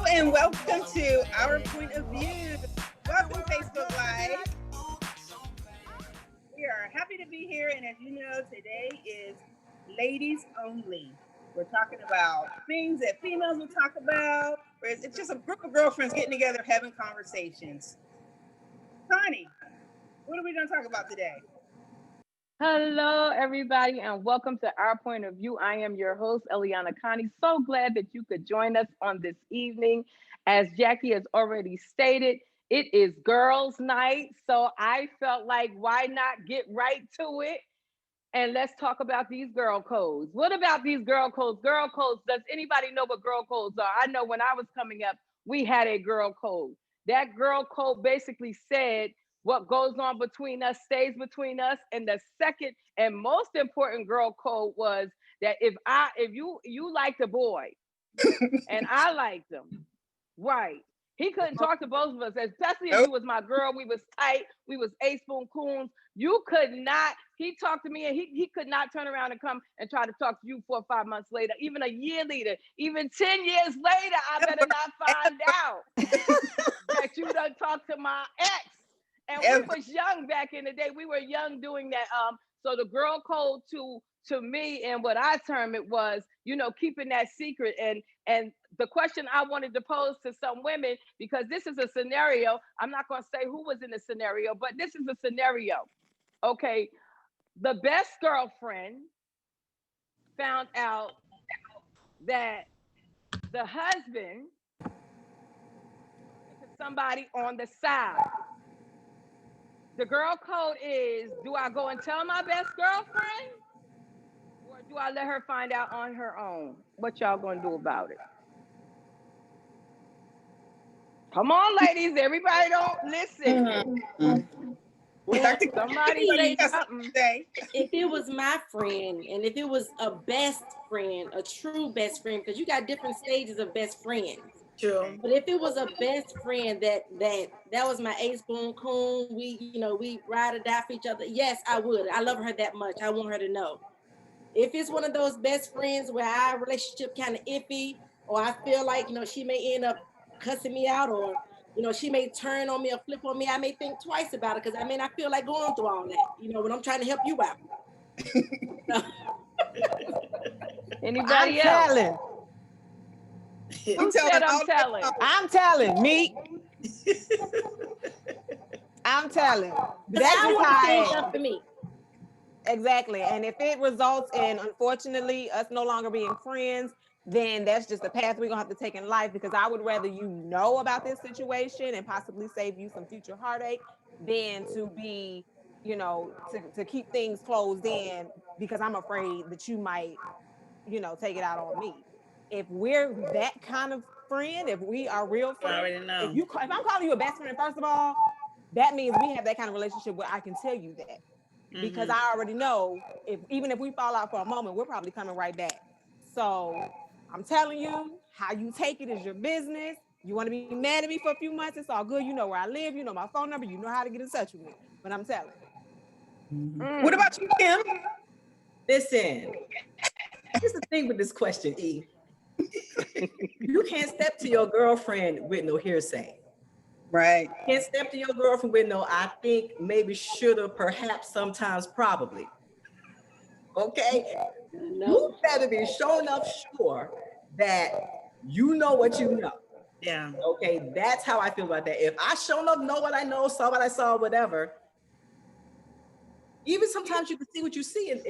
and welcome to Our Point of View. Welcome, Facebook Live. We are happy to be here, and as you know, today is Ladies Only. We're talking about things that females will talk about, whereas it's just a group of girlfriends getting together having conversations. Connie, what are we going to talk about today? Hello, everybody, and welcome to Our Point of View. I am your host, Eliana Connie. So glad that you could join us on this evening. As Jackie has already stated, it is girls' night, so I felt like why not get right to it and let's talk about these girl codes. What about these girl codes? Girl codes, does anybody know what girl codes are? I know when I was coming up, we had a girl code. That girl code basically said what goes on between us stays between us. And the second and most important girl code was that if you liked a boy and I liked him, right? He couldn't talk to both of us, especially if you was my girl. We was tight. We was A spoon coons. You could not. He talked to me, and he could not turn around and come and try to talk to you 4 or 5 months later, even a year later, even 10 years later. I better not find out that you done talked to my ex. And we was young back in the day. We were young doing that. So the girl code to me and what I term it was, keeping that secret. And the question I wanted to pose to some women, because this is a scenario, I'm not going to say who was in the scenario, but this is a scenario. Okay. The best girlfriend found out that the husband to somebody on the side. The girl code is, do I go and tell my best girlfriend? Or do I let her find out on her own? What y'all gonna do about it? Come on, ladies. Everybody don't listen. Somebody say something. If it was my friend, and if it was a best friend, a true best friend, because you got different stages of best friends. True. But if it was a best friend that was my ace boon coon, we ride or die for each other. Yes, I would. I love her that much. I want her to know. If it's one of those best friends where our relationship kind of iffy, or I feel like, she may end up cussing me out, or, she may turn on me or flip on me, I may think twice about it, because I may not feel like going through all that, when I'm trying to help you out. Anybody else? Telling. Who said I'm telling? I'm telling. Me. I'm telling. That's just how for me. Exactly. And if it results in, unfortunately, us no longer being friends, then that's just the path we're going to have to take in life, because I would rather you know about this situation and possibly save you some future heartache than to be, to keep things closed in, because I'm afraid that you might, take it out on me. If we're that kind of friend, if we are real friends, if I'm calling you a best friend, first of all, that means we have that kind of relationship where I can tell you that. Because I already know even if we fall out for a moment, we're probably coming right back. So I'm telling you, how you take it is your business. You want to be mad at me for a few months, it's all good. You know where I live, you know my phone number, you know how to get in touch with me. But I'm telling. What about you, Kim? Listen, here's the thing with this question, E. You can't step to your girlfriend with no hearsay. Right. You can't step to your girlfriend with no, I think, maybe, shoulda, perhaps, sometimes, probably. Okay? No. You better be sure enough sure that you know what you know. Yeah. Okay, that's how I feel about that. If I sure enough know what I know, saw what I saw, whatever, even sometimes you can see what you see. And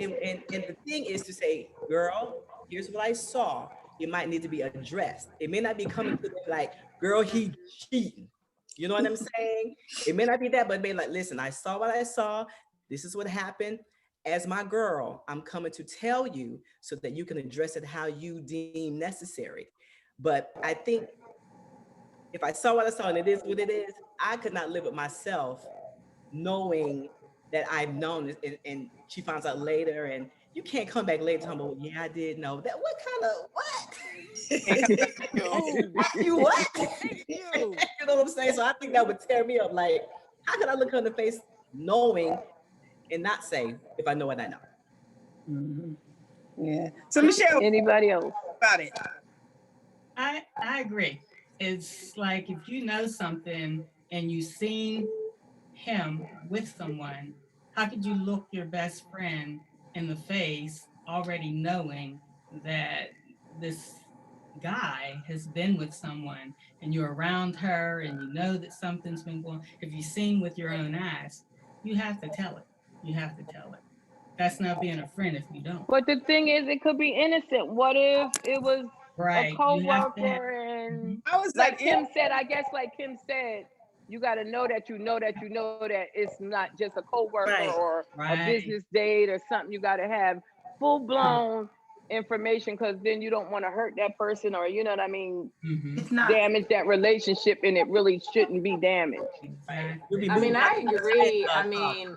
the thing is to say, girl, here's what I saw. It might need to be addressed. It may not be coming to them like, girl, he cheating. You know what I'm saying? It may not be that, but it may like, listen, I saw what I saw. This is what happened. As my girl, I'm coming to tell you so that you can address it how you deem necessary. But I think if I saw what I saw and it is what it is, I could not live with myself knowing that I've known it, and she finds out later, and you can't come back later talking about, yeah, I did know that. What kind of what? You what? You know what I'm saying? So I think that would tear me up. Like, how could I look her in the face knowing and not say if I know what I know? Yeah. So Michelle, anybody else about it? I agree. it's like if you know something and you've seen him with someone, how could you look your best friend in the face already knowing that this guy has been with someone and you're around her and you know that something's been going, if you've seen with your own eyes, you have to tell it. You have to tell it. That's not being a friend if you don't. But the thing is, it could be innocent. What if it was a Right. You have to have, coworker and I was like Kim said, I guess like Kim said, you got to know that you know that you know that it's not just a coworker Right. or a right. business date or something. You got to have full blown information, because then you don't want to hurt that person, or you know what I mean, Mhm. It's not. damage that relationship, and it really shouldn't be damaged. Exactly. be I mean, moving I like- agree. I mean,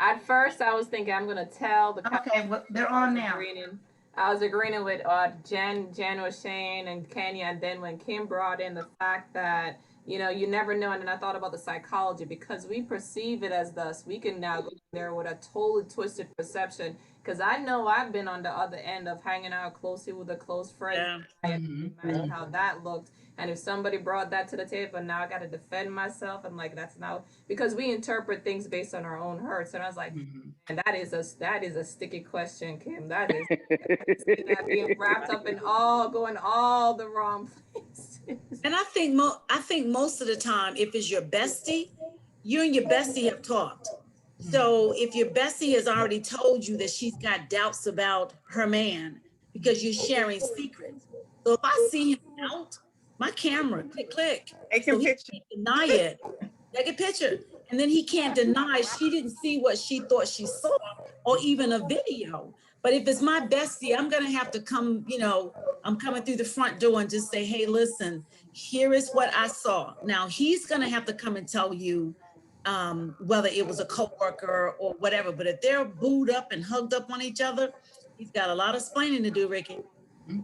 at first I was thinking I'm gonna tell the Okay, well, they're on now. agreeing. I was agreeing with Jen was Shane and Kenya, and then when Kim brought in the fact that you never know, and then I thought about the psychology, because we perceive it as thus. We can now go there with a totally twisted perception. Because I know I've been on the other end of hanging out closely with a close friend. Yeah. I can imagine how that looked. And if somebody brought that to the table, now I got to defend myself. I'm like, that's not, because we interpret things based on our own hurts. And I was like, Mhm. and that is a sticky question, Kim. That is that being wrapped up in going all the wrong places. And I think most of the time, if it's your bestie, you and your bestie have talked. So if your bestie has already told you that she's got doubts about her man because you're sharing secrets. So if I see him out, my camera, click. Take So a he picture. can't deny it. Take a picture. And then he can't deny she didn't see what she thought she saw, or even a video. But if it's my bestie, I'm gonna have to come, I'm coming through the front door and just say, hey, listen, here is what I saw. Now he's gonna have to come and tell you whether it was a coworker or whatever. But if they're booed up and hugged up on each other, he's got a lot of explaining to do, Ricky. We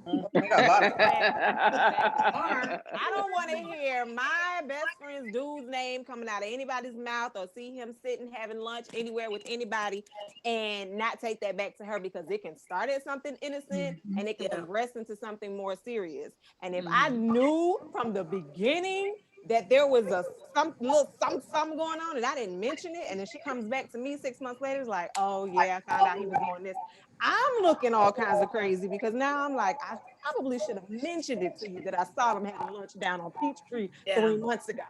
got a lot of I don't want to hear my best friend's dude's name coming out of anybody's mouth, or see him sitting having lunch anywhere with anybody and not take that back to her, because it can start at something innocent and it can Yeah. progress into something more serious. And if I knew from the beginning that there was some something going on and I didn't mention it, and then she comes back to me 6 months later, it's like, oh yeah, I found out he was doing this. I'm looking all kinds of crazy, because now I'm like, I probably should have mentioned it to you that I saw them having lunch down on Peachtree 3 months ago.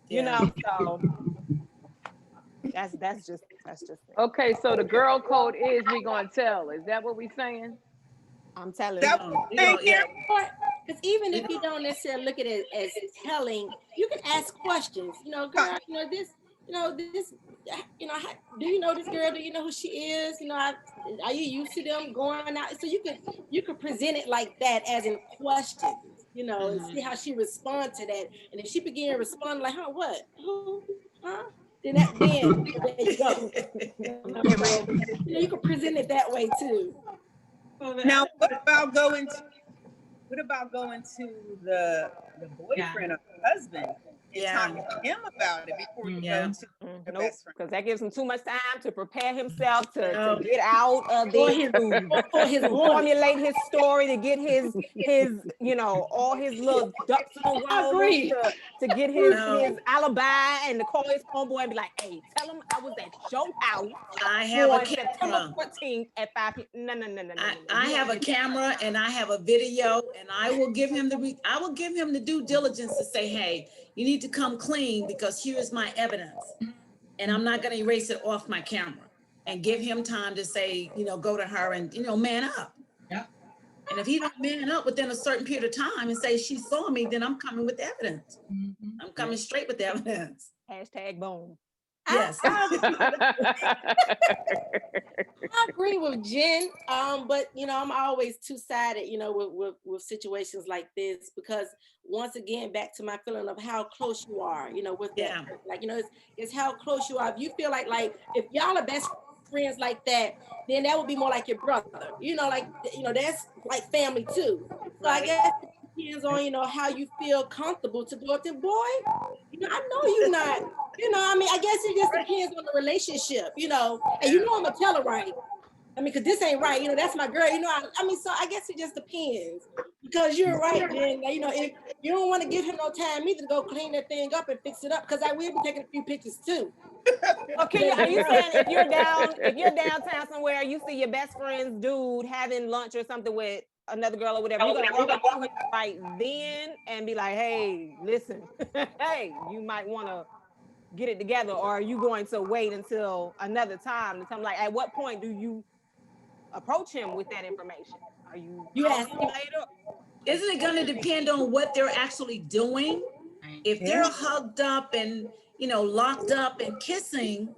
So that's just it. Okay, so the girl code is we gonna tell. Is that what we saying? I'm telling That- you. Because even if you don't necessarily look at it as telling, you can ask questions. Girl, this, do you know this girl? Do you know who she is? Are you used to them going out? So you could present it like that as in questions, and see how she responds to that. And if she begin to respond like, huh, what? Who? Huh? Then there you go. You can present it that way too. Now, what about going to the boyfriend or husband and talking to him about it before you go to the Nope, best friend? because that gives him too much time to prepare himself to get out of this, to formulate his story, to get his all his little ducks in a row, Agree. to get his alibi, and to call his homeboy and be like, hey, tell him I was at your house I have a on September camera. 14th at 5 p.m. No. I have a camera and I have a video, and I will give him the due diligence to say, hey, you need to come clean because here is my evidence. And I'm not going to erase it off my camera, and give him time to say, go to her and, man up. Yeah. And if he don't man up within a certain period of time and say she saw me, then I'm coming with the evidence. I'm coming straight with the evidence. Hashtag boom. Yes. I agree with Jen, but I'm always two-sided, with situations like this, because once again, back to my feeling of how close you are, with that, it's how close you are. If you feel like if y'all are best friends like that, then that would be more like your brother, that's like family too. So I guess it depends on, how you feel comfortable to go up to, boy, I know you're not, I guess it just depends on the relationship, and I'm gonna tell her right. Because this ain't right, that's my girl, so I guess it just depends. Because you're right, Jen. You know, if you don't want to give him no time either to go clean that thing up and fix it up, because I will be taking a few pictures too. Okay, are you saying if you're downtown somewhere, you see your best friend's dude having lunch or something with another girl or whatever, you're gonna walk up to him right then and be like, hey, listen, hey, you might want to get it together, or are you going to wait until another time to tell him? Like, at what point do you approach him with that information? Are you ask calling him later? Isn't it going to depend on what they're actually doing? If they're hugged up and, you know, locked up and kissing,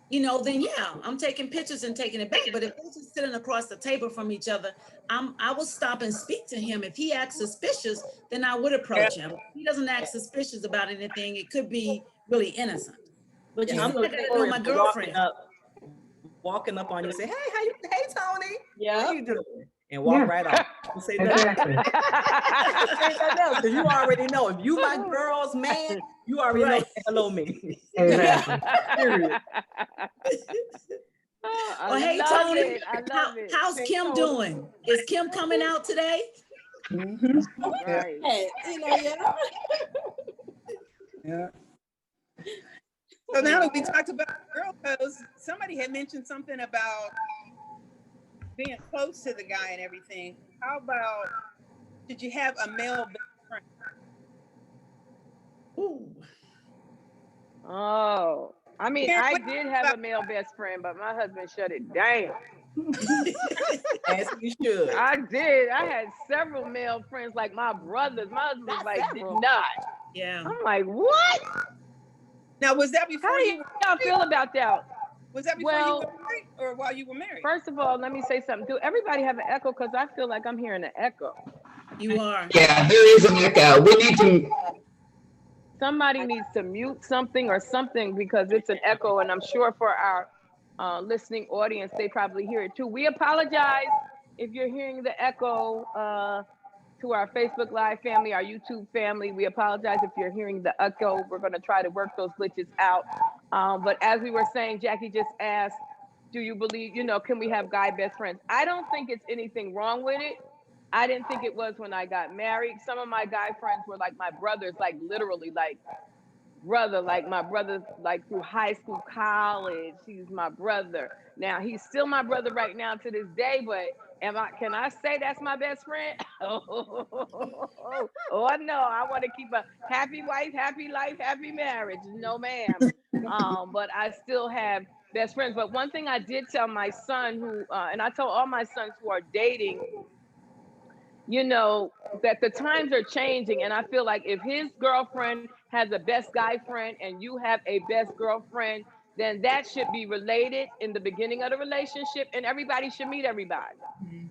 you know, then yeah, I'm taking pictures and taking it back. But if they're just sitting across the table from each other, I will stop and speak to him. If he acts suspicious, then I would approach him. If he doesn't act suspicious about anything, it could be really innocent. But you I'm see, I gotta know my girlfriend. Walking up on you and say, hey, hey, Tony. Yeah. How you doing? And walk right off. Don't say nothing. Don't say nothing else, because you already know. If you my girl's man, you already know what hello means. Exactly. Oh, hey, Tony, how's Kim doing? Is Kim coming out today? Right. Hey, you know, Yeah. So now that we talked about girl codes, somebody had mentioned something about being close to the guy and everything. How about, did you have a male best friend? Ooh. Oh, I mean, Karen, I what did about- have a male best friend, but my husband shut it down. As you should. I did. I had several male friends, like my brothers. My husband was like, did not. Yeah. I'm like, what? Now, was that How before do you y'all feel about that? was that before Well- you were married or while you were married? First of all, let me say something. Do everybody have an echo? Because I feel like I'm hearing an echo. You are. Yeah, there is an echo. We need to. Somebody needs to mute something or something, because it's an echo, and I'm sure for our listening audience, they probably hear it too. We apologize if you're hearing the echo to our Facebook Live family, our YouTube family. We apologize if you're hearing the echo. We're going to try to work those glitches out. But as we were saying, Jackie just asked, do you believe, you know, can we have guy best friends? I don't think it's anything wrong with it. I didn't think it was when I got married. Some of my guy friends were like my brothers, like literally like brother, like my brother, like through high school, college. He's my brother. Now he's still my brother right now to this day, but can I say that's my best friend? Oh no, I want to keep a happy wife, happy life, happy marriage. No, ma'am. But I still have best friends. But one thing I did tell my son, who and I tell all my sons who are dating, you know, that the times are changing. And I feel like if his girlfriend has a best guy friend and you have a best girlfriend, then that should be related in the beginning of the relationship, and everybody should meet everybody.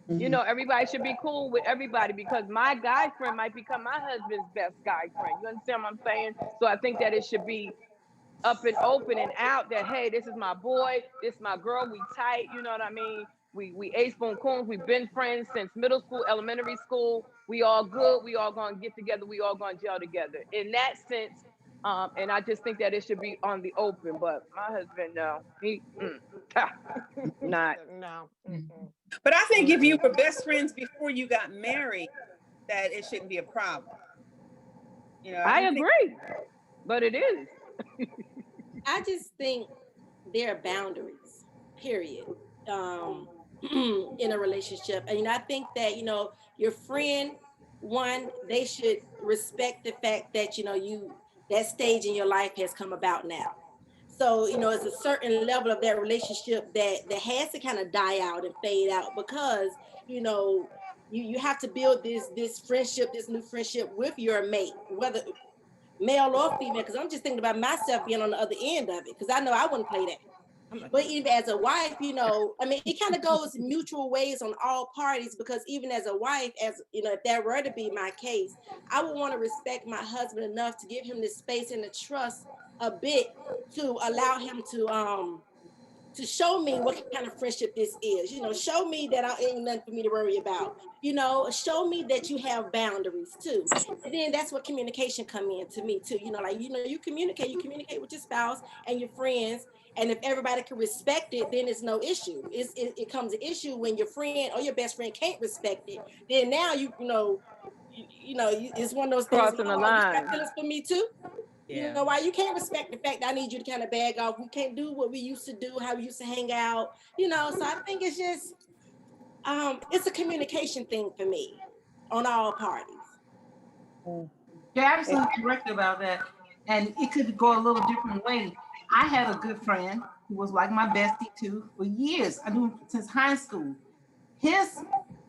You know, everybody should be cool with everybody, because my guy friend might become my husband's best guy friend. You understand what I'm saying? So I think that it should be up and open and out, that, hey, this is my boy, this is my girl, we tight, you know what I mean? We ace boon coons, we've been friends since middle school, elementary school, we all good, we all gonna get together, we all gonna gel together. In that sense, and I just think that it should be on the open, but my husband, no, he, not. No. But I think if you were best friends before you got married, that it shouldn't be a problem. You know, I don't think- agree, but it is. I just think there are boundaries, period, in a relationship. And, you know, I think that, you know, your friend, one, they should respect the fact that, you know, that stage in your life has come about now. So, you know, it's a certain level of that relationship that has to kind of die out and fade out, because, you know, you have to build this friendship, this new friendship with your mate, whether male or female, because I'm just thinking about myself being on the other end of it, because I know I wouldn't play that. But even as a wife, you know, I mean, it kind of goes mutual ways on all parties, because even as a wife, as you know, if that were to be my case, I would want to respect my husband enough to give him the space and the trust a bit to allow him to to show me what kind of friendship this is. You know, show me that I ain't nothing for me to worry about. You know, show me that you have boundaries too. And then that's what communication come in to me too. You know, like, you know, you communicate with your spouse and your friends. And if everybody can respect it, then it's no issue. It comes an issue when your friend or your best friend can't respect it. Then now it's one of those things. Crossing the line. You got feelings for me too. Yeah. You know why you can't respect the fact that I need you to kind of bag off. We can't do what we used to do, how we used to hang out. You know, so I think it's just it's a communication thing for me on all parties. You're absolutely correct about that. And it could go a little different way. I had a good friend who was like my bestie too for years. I knew him since high school. His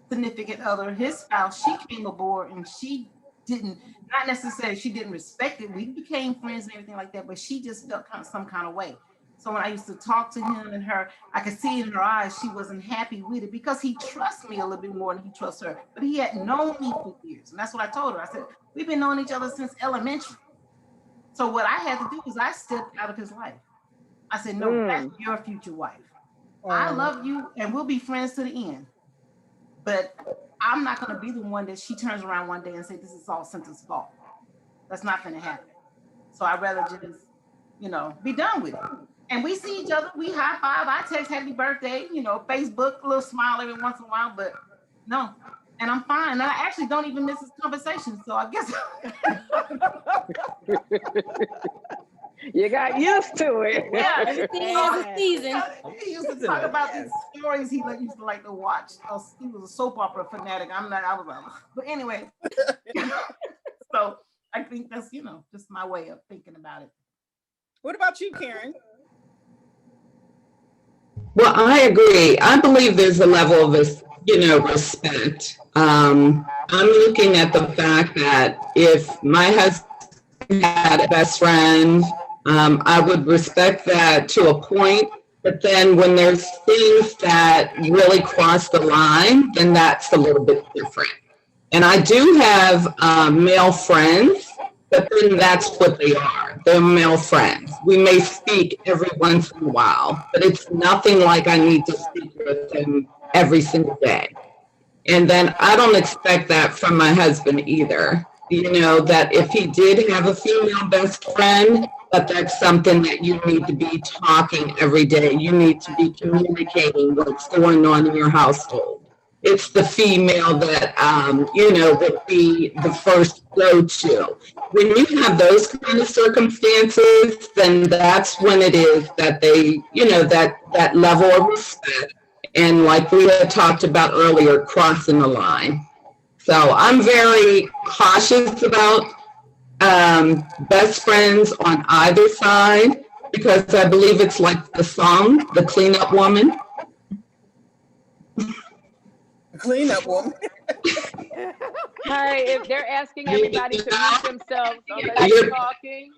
significant other, his spouse, she came aboard and she didn't respect it. We became friends and everything like that, but she just felt some kind of way. So when I used to talk to him and her, I could see in her eyes she wasn't happy with it because he trusts me a little bit more than he trusts her. But he had known me for years. And that's what I told her. I said, we've been knowing each other since elementary. So what I had to do was I stepped out of his life. I said, no, that's your future wife. I love you and we'll be friends to the end. But I'm not going to be the one that she turns around one day and say, this is all Cynthia's fault. That's not going to happen. So I'd rather just, be done with it. And we see each other, we high five, I text happy birthday, Facebook, a little smile every once in a while, but no. And I'm fine. And I actually don't even miss his conversation. So I guess. You got used to it. Yeah, everything has a season. He used to talk about these stories he used to like to watch. He was a soap opera fanatic. I was like, but anyway. So I think that's, just my way of thinking about it. What about you, Karen? Well, I agree. I believe there's a level of respect. I'm looking at the fact that if my husband had a best friend, I would respect that to a point. But then when there's things that really cross the line, then that's a little bit different. And I do have male friends, but then that's what they are. They're male friends. We may speak every once in a while, but it's nothing like I need to speak with them every single day. And then I don't expect that from my husband either. That if he did have a female best friend, that's something that you need to be talking every day. You need to be communicating what's going on in your household. It's the female that, would be the first go-to. When you have those kind of circumstances, then that's when it is that they, that level of respect. And like we had talked about earlier, crossing the line. So I'm very cautious about best friends on either side because I believe it's like the song, The Cleanup Woman. Cleanup woman. Hi, if they're asking everybody to mute themselves unless you're talking.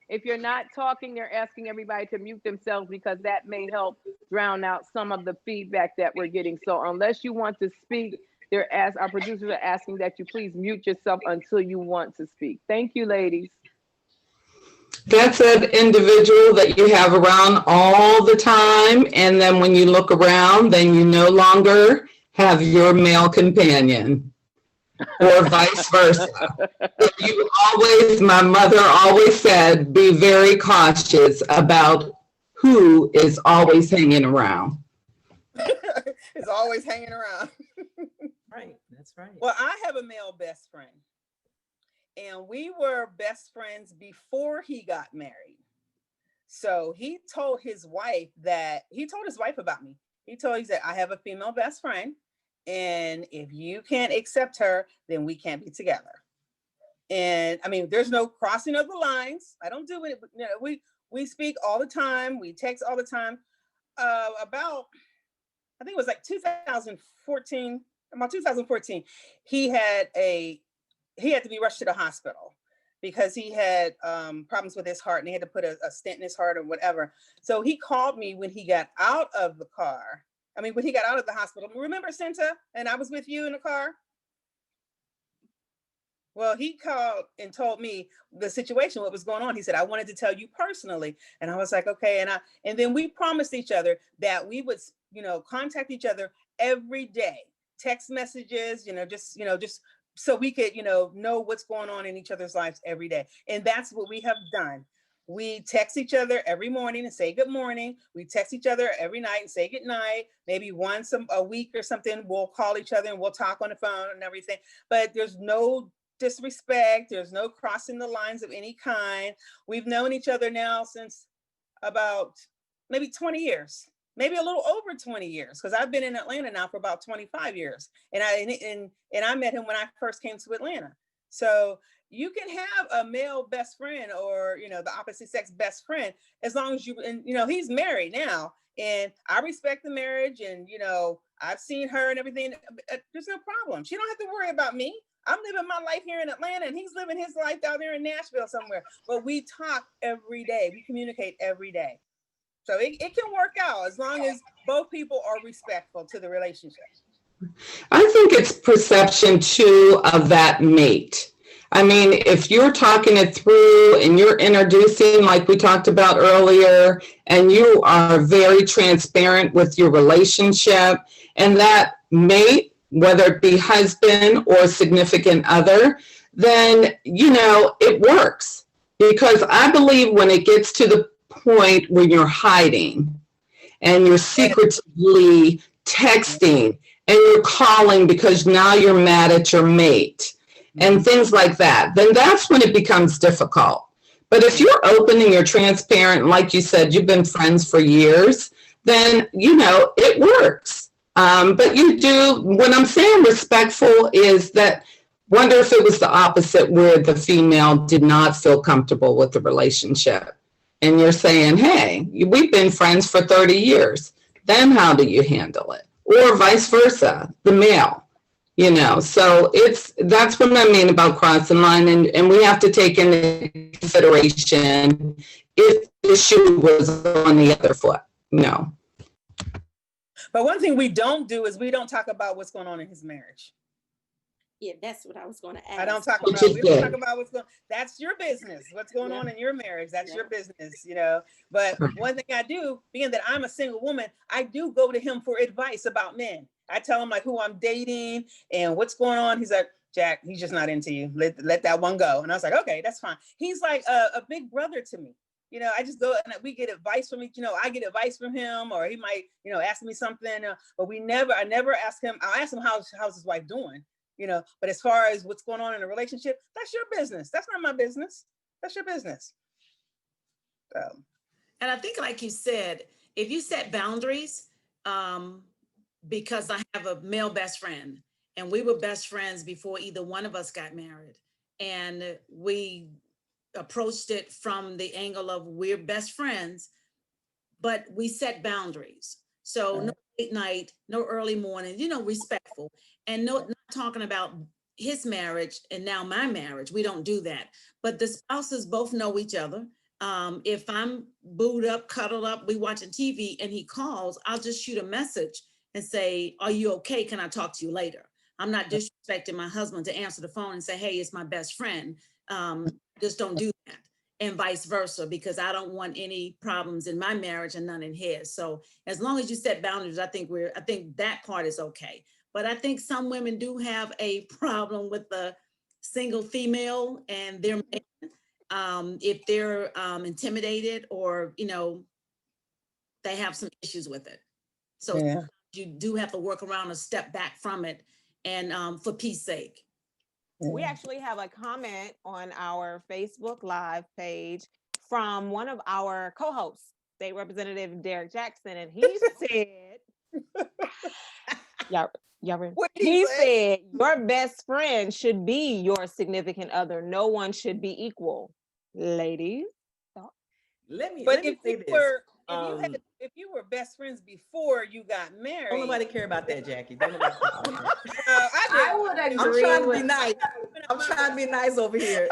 If you're not talking, they're asking everybody to mute themselves because that may help drown out some of the feedback that we're getting. So unless you want to speak, our producers are asking that you please mute yourself until you want to speak. Thank you, ladies. That's an individual that you have around all the time. And then when you look around, then you no longer have your male companion or vice versa. My mother always said, be very cautious about who is always hanging around. Is always hanging around. Right, that's right. Well, I have a male best friend. And we were best friends before he got married. So he told his wife about me. He said, I have a female best friend. And if you can't accept her, then we can't be together. And I mean, there's no crossing of the lines. I don't do it. But, we speak all the time. We text all the time. About, I think it was like 2014, about 2014, he had to be rushed to the hospital because he had problems with his heart and he had to put a stent in his heart or whatever. So he called me when he got out of the car. When he got out of the hospital. Remember, Cinta? And I was with you in the car? Well, he called and told me the situation, what was going on. He said, I wanted to tell you personally. And I was like, okay. And then we promised each other that we would, contact each other every day, text messages, just so we could, know what's going on in each other's lives every day. And that's what we have done. We text each other every morning and say good morning. We text each other every night and say good night. Maybe once a week or something, we'll call each other and we'll talk on the phone and everything. But there's no disrespect. There's no crossing the lines of any kind. We've known each other now since about maybe 20 years, maybe a little over 20 years, because I've been in Atlanta now for about 25 years. And I met him when I first came to Atlanta. So you can have a male best friend or, the opposite sex best friend, as long as he's married now. And I respect the marriage and, I've seen her and everything. There's no problem. She don't have to worry about me. I'm living my life here in Atlanta and he's living his life down there in Nashville somewhere. But we talk every day. We communicate every day. So it can work out as long as both people are respectful to the relationship. I think it's perception too of that mate. I mean, if you're talking it through and you're introducing, like we talked about earlier, and you are very transparent with your relationship, and that mate, whether it be husband or significant other, then, it works. Because I believe when it gets to the point where you're hiding and you're secretly texting and you're calling because now you're mad at your mate and things like that, then that's when it becomes difficult. But if you're open and you're transparent, like you said, you've been friends for years, then, it works. But you do, when I'm saying respectful is that, wonder if it was the opposite where the female did not feel comfortable with the relationship. And you're saying, hey, we've been friends for 30 years. Then how do you handle it? Or vice versa, the male. So that's what I mean about crossing line, and we have to take into consideration if the shoe was on the other foot. No. But one thing we don't do is we don't talk about what's going on in his marriage. Yeah, that's what I was going to ask. We don't talk about what's going on. That's your business. What's going on in your marriage, that's your business, But one thing I do, being that I'm a single woman, I do go to him for advice about men. I tell him like who I'm dating and what's going on. He's like, Jack, he's just not into you. Let that one go. And I was like, okay, that's fine. He's like a big brother to me. I just go and we get advice from each, I get advice from him, or he might, ask me something, but I never ask him. I'll ask him how's his wife doing, but as far as what's going on in a relationship, that's your business. That's not my business. That's your business. So. And I think, like you said, if you set boundaries, because I have a male best friend and we were best friends before either one of us got married, and we approached it from the angle of we're best friends, but we set boundaries. So no late night, no early morning, respectful, and not talking about his marriage and now my marriage. We don't do that. But the spouses both know each other. If I'm booed up, cuddled up, we watching TV and he calls, I'll just shoot a message and say, are you okay? Can I talk to you later? I'm not disrespecting my husband to answer the phone and say, hey, it's my best friend. Just don't do that. And vice versa, because I don't want any problems in my marriage and none in his. So as long as you set boundaries, I think that part is okay. But I think some women do have a problem with the single female and their man, if they're intimidated or, they have some issues with it. So you do have to work around or step back from it, and for peace sake. We actually have a comment on our Facebook Live page from one of our co-hosts, State Representative Derek Jackson, and he said, he said, your best friend should be your significant other. No one should be equal. Ladies. If you were best friends before you got married, don't nobody care about that, Jackie. Don't nobody I would agree. I'm trying to be nice. I'm trying to be nice over here.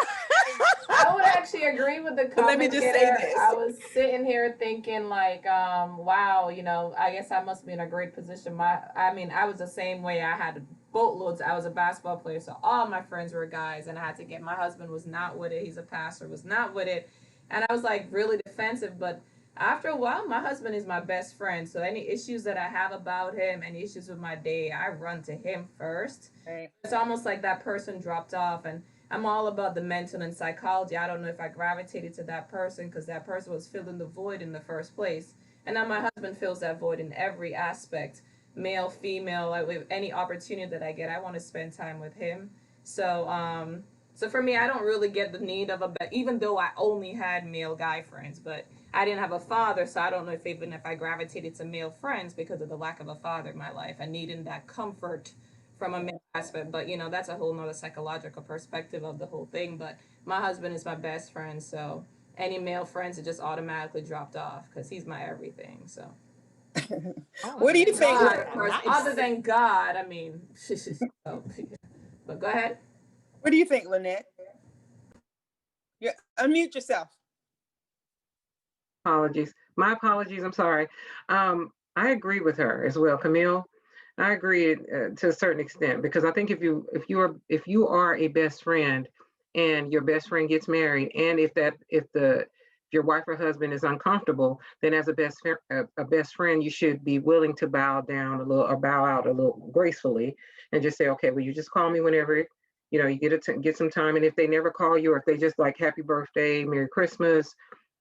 I would actually agree with the comment. Let me just say this. I was sitting here thinking like, wow, I guess I must be in a great position. I was the same way. I had boatloads. I was a basketball player, so all my friends were guys, and I had to get, my husband was not with it. He's a pastor, was not with it. And I was like really defensive, but after a while, my husband is my best friend. So any issues that I have about him, any issues with my day, I run to him first. Right. It's almost like that person dropped off, and I'm all about the mental and psychology. I don't know if I gravitated to that person because that person was filling the void in the first place. And now my husband fills that void in every aspect, male, female, like with any opportunity that I get, I want to spend time with him. So, so for me, I don't really get the need of even though I only had male guy friends, but I didn't have a father, so I don't know if even if I gravitated to male friends because of the lack of a father in my life, I needed that comfort from a male aspect. But you know, that's a whole nother psychological perspective of the whole thing. But my husband is my best friend, so any male friends, it just automatically dropped off because he's my everything. So What do you think? God, of course, other than God, I mean, but go ahead. What do you think, Lynette? Yeah, unmute yourself. Apologies. My apologies. I'm sorry. I agree with her as well, Camille. I agree to a certain extent because I think if you are a best friend and your best friend gets married, and if your wife or husband is uncomfortable, then as a best friend, you should be willing to bow down a little or bow out a little gracefully and just say, okay, well, you just call me whenever you get some time. And if they never call you, or if they just like happy birthday, Merry Christmas,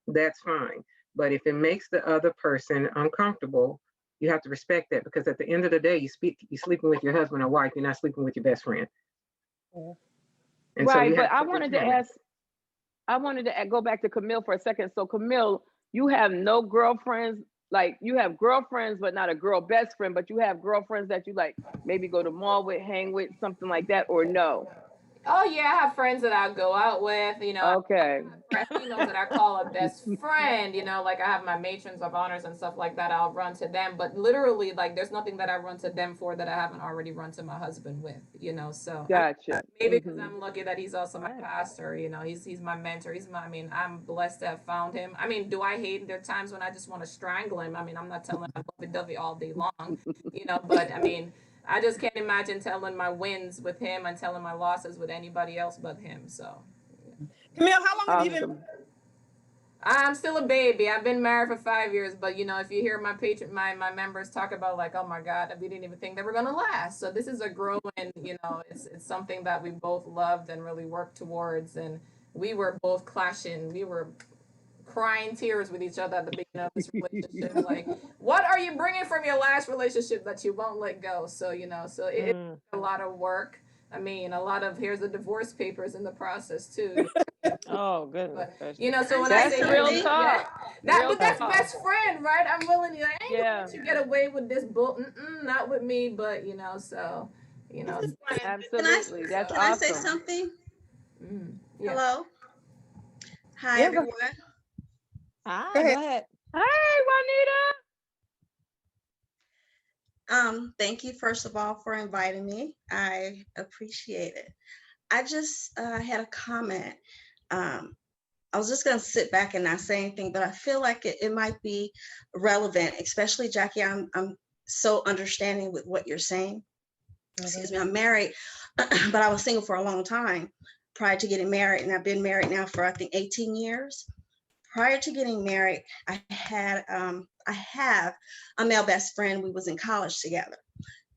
that's fine. But if it makes the other person uncomfortable, you have to respect that, because at the end of the day, you're sleeping with your husband or wife, you're not sleeping with your best friend. And right, so but I wanted to go back to Camille for a second. So Camille, you have no girlfriends, like you have girlfriends, but not a girl best friend, but you have girlfriends that you like maybe go to mall with, hang with, something like that, or no? Oh yeah, I have friends that I go out with, you know. Okay. Females that I call a best friend, you know, like I have my matrons of honors and stuff like that. I'll run to them, but literally, like, there's nothing that I run to them for that I haven't already run to my husband with, you know. So gotcha. Maybe because I'm lucky that he's also my pastor, you know. He's my mentor. I mean, I'm blessed to have found him. I mean, do I hate? There are times when I just want to strangle him. I mean, I'm not telling him lovey-dovey all day long, you know. But I mean, I just can't imagine telling my wins with him and telling my losses with anybody else but him. So, Camille, how long have you been? I'm still a baby. I've been married for 5 years, but you know, if you hear my members talk about like, oh my God, we didn't even think they were gonna last. So this is a growing, you know, it's something that we both loved and really worked towards, and we were both clashing. We were crying tears with each other at the beginning of this relationship. Like, what are you bringing from your last relationship that you won't let go? So, you know, so it's a lot of work. I mean, here's the divorce papers in the process too. Oh, goodness. But, you know, so when that's I say real talk. but that's best friend, right? I'm willing to, I ain't gonna let you get away with this bull. Not with me, but you know, so, you know. Absolutely. That's Can awesome. I say something? Yeah. Hello. Hi, everyone. Hi, go ahead. Hey, Juanita. Thank you, first of all, for inviting me. I appreciate it. I just had a comment. I was just going to sit back and not say anything, but I feel like it might be relevant, especially Jackie. I'm so understanding with what you're saying. Excuse me, I'm married, but I was single for a long time prior to getting married, and I've been married now for I think 18 years. Prior to getting married, I have a male best friend. We was in college together.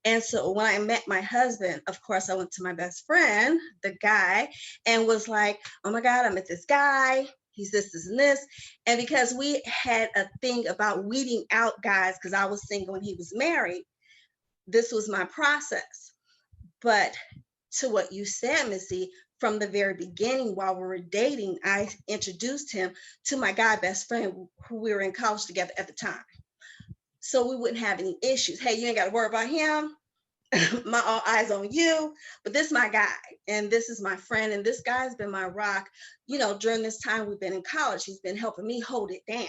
And so when I met my husband, of course, I went to my best friend, the guy, and was like, oh my God, I met this guy. He's this, and this. And because we had a thing about weeding out guys, because I was single and he was married, this was my process. But to what you said, Missy, from the very beginning, while we were dating, I introduced him to my guy best friend who we were in college together at the time. So we wouldn't have any issues. Hey, you ain't got to worry about him. All eyes on you. But this is my guy, and this is my friend, and this guy's been my rock. You know, during this time we've been in college, he's been helping me hold it down.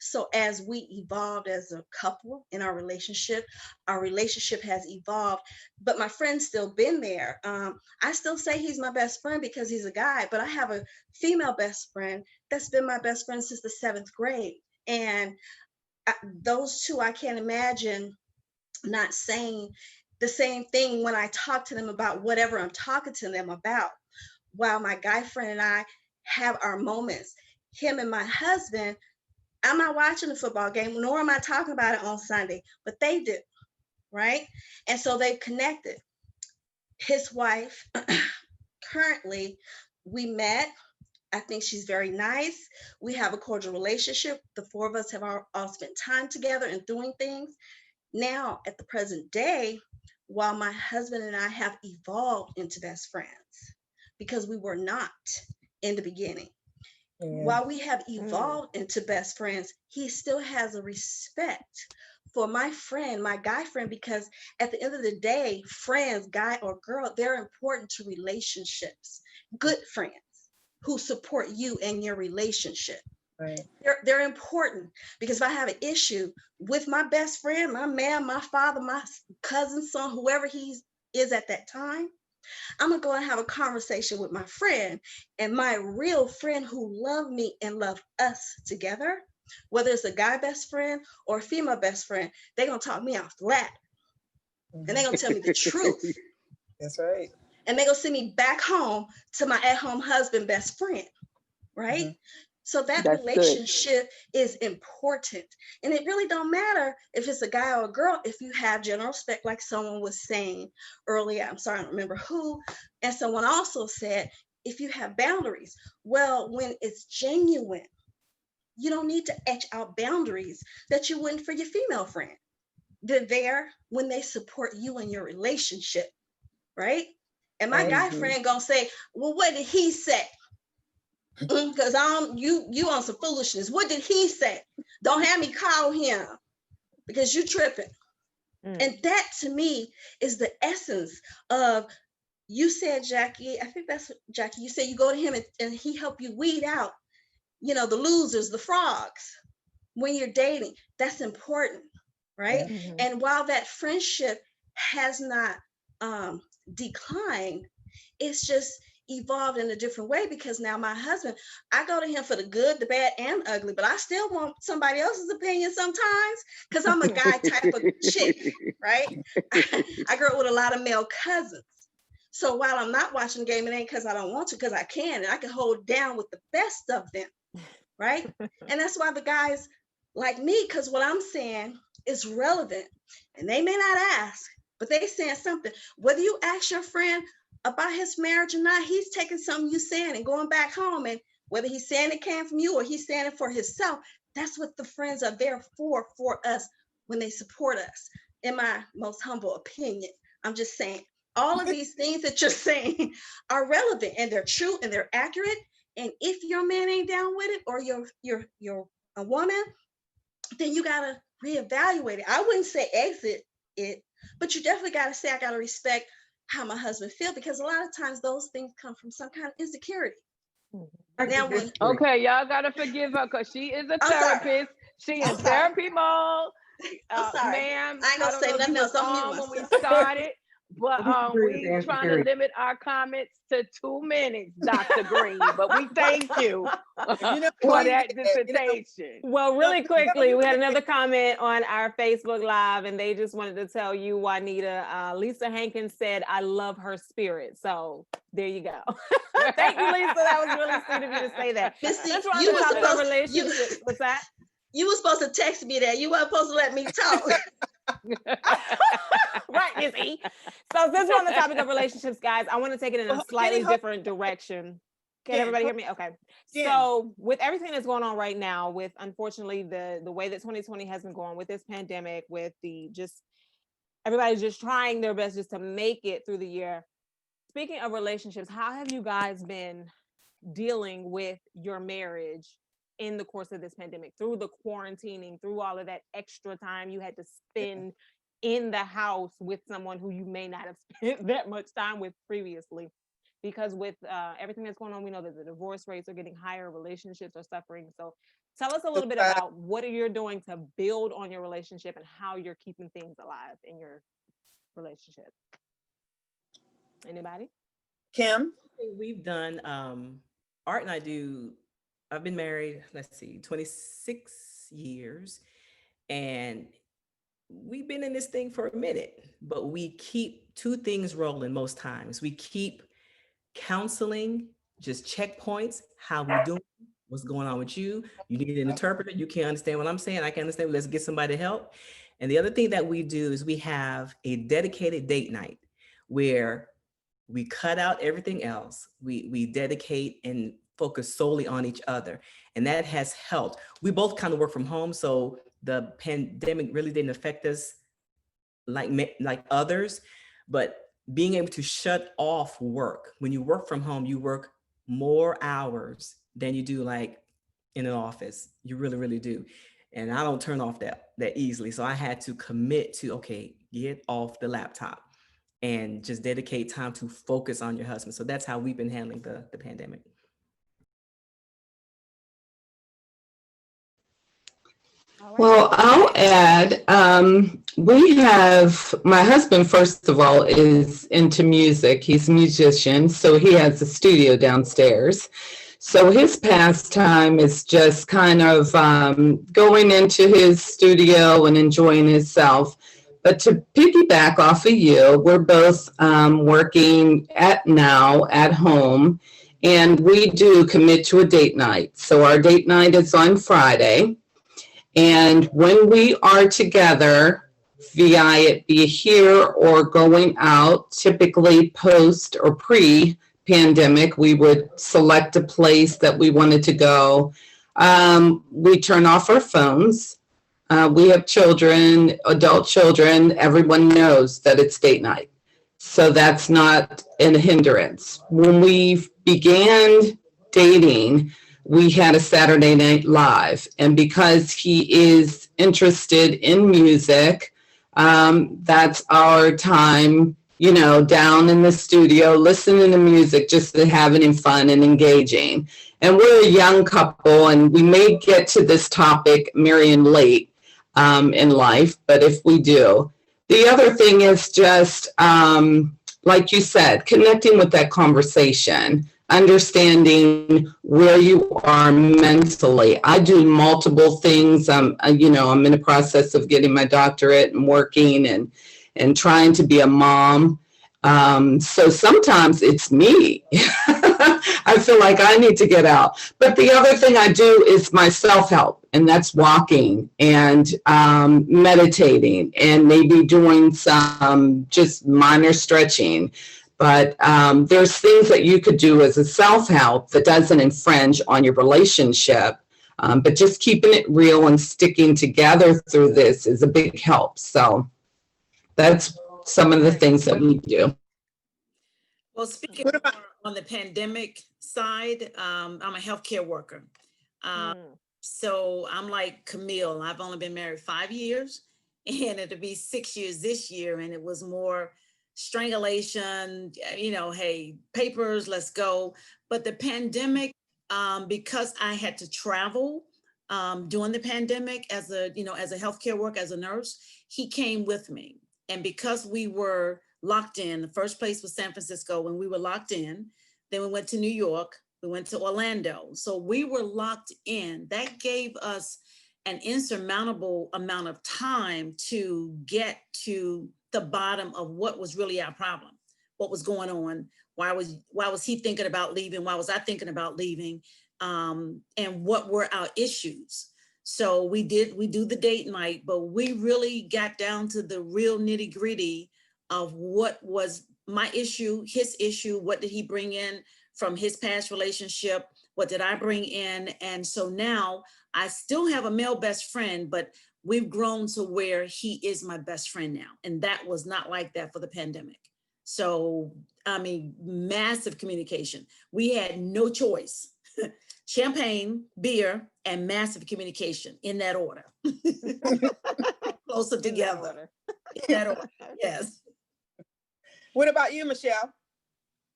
So as we evolved as a couple in our relationship has evolved, but my friend's still been there. I still say he's my best friend because he's a guy, but I have a female best friend that's been my best friend since the 7th grade. And those two, I can't imagine not saying the same thing when I talk to them about whatever I'm talking to them about. While my guy friend and I have our moments, him and my husband, I'm not watching the football game, nor am I talking about it on Sunday, but they do, right? And so they've connected. His wife, currently, we met. I think she's very nice. We have a cordial relationship. The four of us have all spent time together and doing things. Now, at the present day, while my husband and I have evolved into best friends, because we were not in the beginning. While we have evolved into best friends, he still has a respect for my friend, my guy friend, because at the end of the day, friends, guy or girl, they're important to relationships. Good friends who support you and your relationship. Right. They're important, because if I have an issue with my best friend, my man, my father, my cousin, son, whoever he is at that time, I'm gonna go and have a conversation with my friend, and my real friend who love me and love us together, whether it's a guy best friend or a female best friend, they're gonna talk me off the ladder. And they're gonna tell me the truth. That's right. And they're gonna send me back home to my at-home husband best friend, right? So that That's good. relationship is important. And it really don't matter if it's a guy or a girl, if you have general respect, like someone was saying earlier, I'm sorry, I don't remember who. And someone also said, if you have boundaries, well, when it's genuine, you don't need to etch out boundaries that you wouldn't for your female friend. They're there when they support you in your relationship, right? And my guy friend gonna say, well, what did he say? Because you on some foolishness. What did he say? Don't have me call him because you tripping. And that to me is the essence of, you said, Jackie, I think that's Jackie, you said you go to him and he help you weed out, you know, the losers, the frogs when you're dating. That's important, right? And while that friendship has not declined, it's just evolved in a different way, because now my husband, I go to him for the good, the bad, and ugly, but I still want somebody else's opinion sometimes, because I'm a guy type of chick, right? I grew up with a lot of male cousins. So while I'm not watching the game, it ain't because I don't want to, because I can, and I can hold down with the best of them, right? And that's why the guys like me, because what I'm saying is relevant, and they may not ask, but they saying something. Whether you ask your friend about his marriage or not, he's taking something you saying and going back home, and whether he's saying it came from you or he's saying it for himself, that's what the friends are there for us, when they support us. In my most humble opinion, I'm just saying all of these things that you're saying are relevant, and they're true and they're accurate. And if your man ain't down with it, or you're a woman, then you gotta reevaluate it. I wouldn't say exit it, but you definitely gotta say, I gotta respect how my husband feel, because a lot of times those things come from some kind of insecurity. Now, Okay, y'all gotta forgive her, because she is a therapist. She in therapy mode. Ma'am, I ain't gonna say nothing else. when we started, but we trying to limit our comments to 2 minutes, Dr. Green. But we thank you for that dissertation. Well, really quickly, we had another comment on our Facebook Live, and they just wanted to tell you, Juanita, Lisa Hankins said, I love her spirit. So there you go. Thank you, Lisa. That was really sweet of you to say that. That's why I'm talking about relationships. What's that? You were supposed to text me that. You weren't supposed to let me talk. Right, Miss E. So since we're on the topic of relationships, guys, I want to take it in a slightly different direction. Can everybody hear me? Okay. So with everything that's going on right now, with unfortunately the way that 2020 has been going, with this pandemic, with the just everybody's just trying their best just to make it through the year. Speaking of relationships, how have you guys been dealing with your marriage in the course of this pandemic, through the quarantining, through all of that extra time you had to spend in the house with someone who you may not have spent that much time with previously? Because with everything that's going on, we know that the divorce rates are getting higher, relationships are suffering. So tell us a little bit about what you're doing to build on your relationship and how you're keeping things alive in your relationship. Anybody? Kim? We've done, Art and I do, I've been married, let's see, 26 years. And we've been in this thing for a minute, but we keep two things rolling most times. We keep counseling, just checkpoints, how we doing, what's going on with you. You need an interpreter, you can't understand what I'm saying, I can't understand, let's get somebody to help. And the other thing that we do is we have a dedicated date night where we cut out everything else. We dedicate and focus solely on each other. And that has helped. We both kind of work from home, so the pandemic really didn't affect us like others, but being able to shut off work. When you work from home, you work more hours than you do like in an office. You really, really do. And I don't turn off that easily. So I had to commit to, okay, get off the laptop and just dedicate time to focus on your husband. So that's how we've been handling the pandemic. Well, I'll add, we have, my husband, first of all, is into music. He's a musician, so he has a studio downstairs. So his pastime is just kind of going into his studio and enjoying himself. But to piggyback off of you, we're both working at home, and we do commit to a date night. So our date night is on Friday. And when we are together, via it be here or going out, typically post or pre-pandemic, we would select a place that we wanted to go. We turn off our phones. We have children, adult children. Everyone knows that it's date night. So that's not a hindrance. When we began dating, we had a Saturday Night Live. And because he is interested in music, that's our time, down in the studio, listening to music, just having fun and engaging. And we're a young couple, and we may get to this topic, marrying late in life, but if we do. The other thing is just, like you said, connecting with that conversation. Understanding where you are mentally. I do multiple things. I'm in the process of getting my doctorate and working and trying to be a mom. So sometimes it's me. I feel like I need to get out. But the other thing I do is my self-help, and that's walking and meditating and maybe doing some just minor stretching. But there's things that you could do as a self-help that doesn't infringe on your relationship. But just keeping it real and sticking together through this is a big help. So that's some of the things that we do. Well, speaking on the pandemic side, I'm a healthcare worker. So I'm like Camille. I've only been married 5 years, and it'll be 6 years this year. And it was more strangulation, hey, papers, let's go. But the pandemic, because I had to travel during the pandemic as a healthcare worker, as a nurse, he came with me. And because we were locked in, the first place was San Francisco when we were locked in. Then we went to New York, we went to Orlando. So we were locked in. That gave us an insurmountable amount of time to get to the bottom of what was really our problem, what was going on, why was he thinking about leaving, why was I thinking about leaving, and what were our issues. So we do the date night, but we really got down to the real nitty gritty of what was my issue, his issue, what did he bring in from his past relationship, what did I bring in. And so now I still have a male best friend, but we've grown to where he is my best friend now. And that was not like that for the pandemic. So, massive communication. We had no choice. Champagne, beer, and massive communication in that order. Closer together. In that order, yes. What about you, Michelle?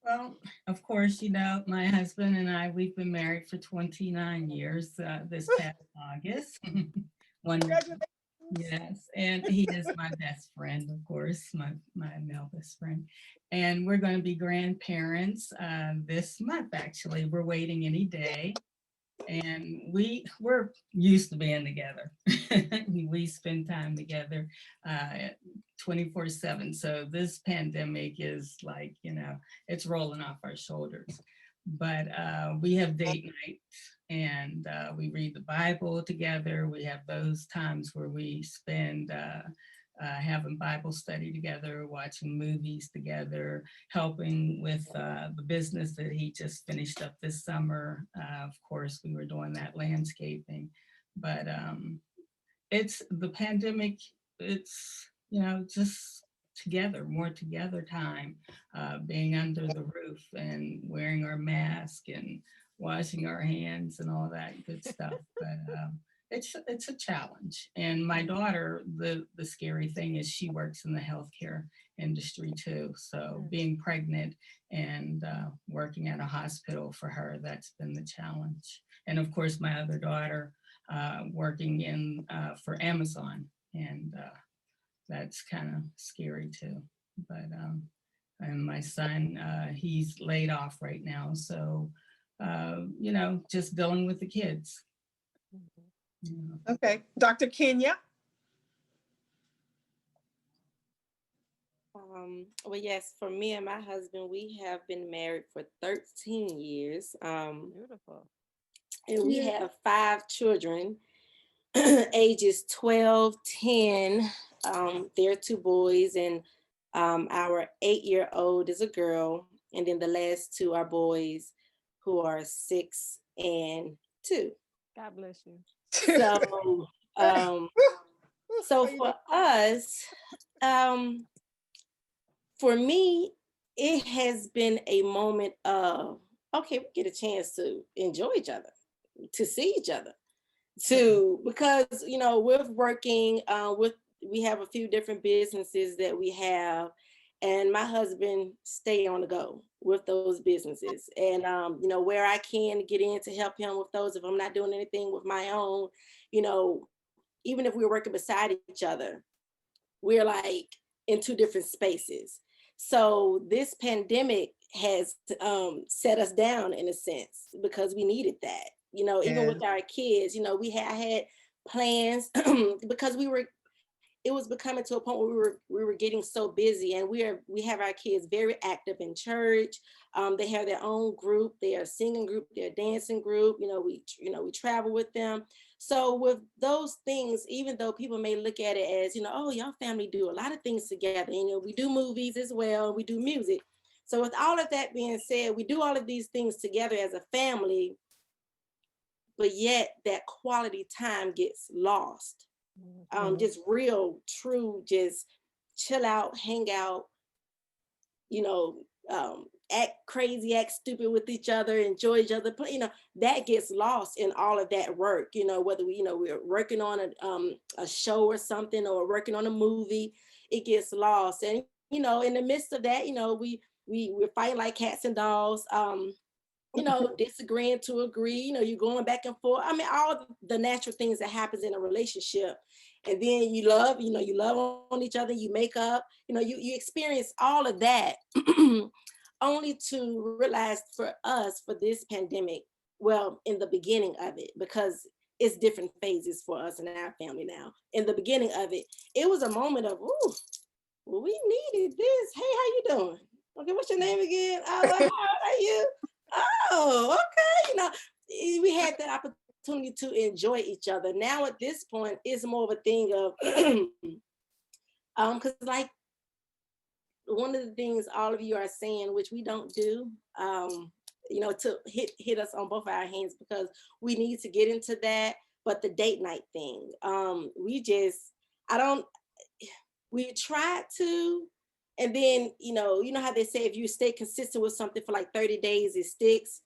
Well, of course, my husband and I, we've been married for 29 years this past August. Yes, and he is my best friend, of course, my male best friend. And we're going to be grandparents this month, actually. We're waiting any day. and we're used to being together. We spend time together 24/7. So this pandemic is like, it's rolling off our shoulders. But we have date night, and we read the Bible together. We have those times where we spend having Bible study together, watching movies together, helping with the business that he just finished up this summer. Of course, we were doing that landscaping, but it's the pandemic. It's, just together, more together time, being under the roof and wearing our mask and washing our hands and all that good stuff. But it's a challenge. And my daughter, the scary thing is she works in the healthcare industry too. So being pregnant and working at a hospital for her, that's been the challenge. And of course, my other daughter working in for Amazon, and that's kind of scary too. But and my son, he's laid off right now. So, just dealing with the kids. Okay, Dr. Kenya. Well, yes, for me and my husband, we have been married for 13 years. Beautiful. And we have 5 children, ages 12, 10. They're 2 boys, and our 8-year-old is a girl. And then the last 2 are boys who are 6 and 2. God bless you. So, so for us, for me, it has been a moment of, okay, we get a chance to enjoy each other, to see each other, because, we're working we have a few different businesses that we have, and my husband stay on the go with those businesses. And, where I can get in to help him with those, if I'm not doing anything with my own, even if we're working beside each other, we're like in 2 different spaces. So this pandemic has set us down in a sense, because we needed that, even with our kids, I had plans because it was becoming to a point where we were getting so busy, and we have our kids very active in church. They have their own group. They are a singing group. They're a dancing group. We travel with them. So with those things, even though people may look at it as, oh, y'all family do a lot of things together. We do movies as well. We do music. So with all of that being said, we do all of these things together as a family, but yet that quality time gets lost. Just real, true, just chill out, hang out, act crazy, act stupid with each other, enjoy each other. That gets lost in all of that work. Whether we're working on a show or something, or working on a movie, it gets lost. And in the midst of that, we're fighting like cats and dogs. Disagreeing to agree. You're going back and forth. I mean, all the natural things that happens in a relationship. And then you love on each other, you make up, you experience all of that only to realize for us, for this pandemic, well, in the beginning of it, because it's different phases for us and our family now. In the beginning of it, it was a moment of, ooh, well, we needed this. Hey, how you doing? Okay, what's your name again? Oh, how are you? Oh, okay. We had the opportunity to enjoy each other. Now at this point, it's more of a thing of, because like one of the things all of you are saying, which we don't do, to hit us on both our hands, because we need to get into that. But the date night thing, we tried to. And then, you know how they say, if you stay consistent with something for like 30 days, it sticks.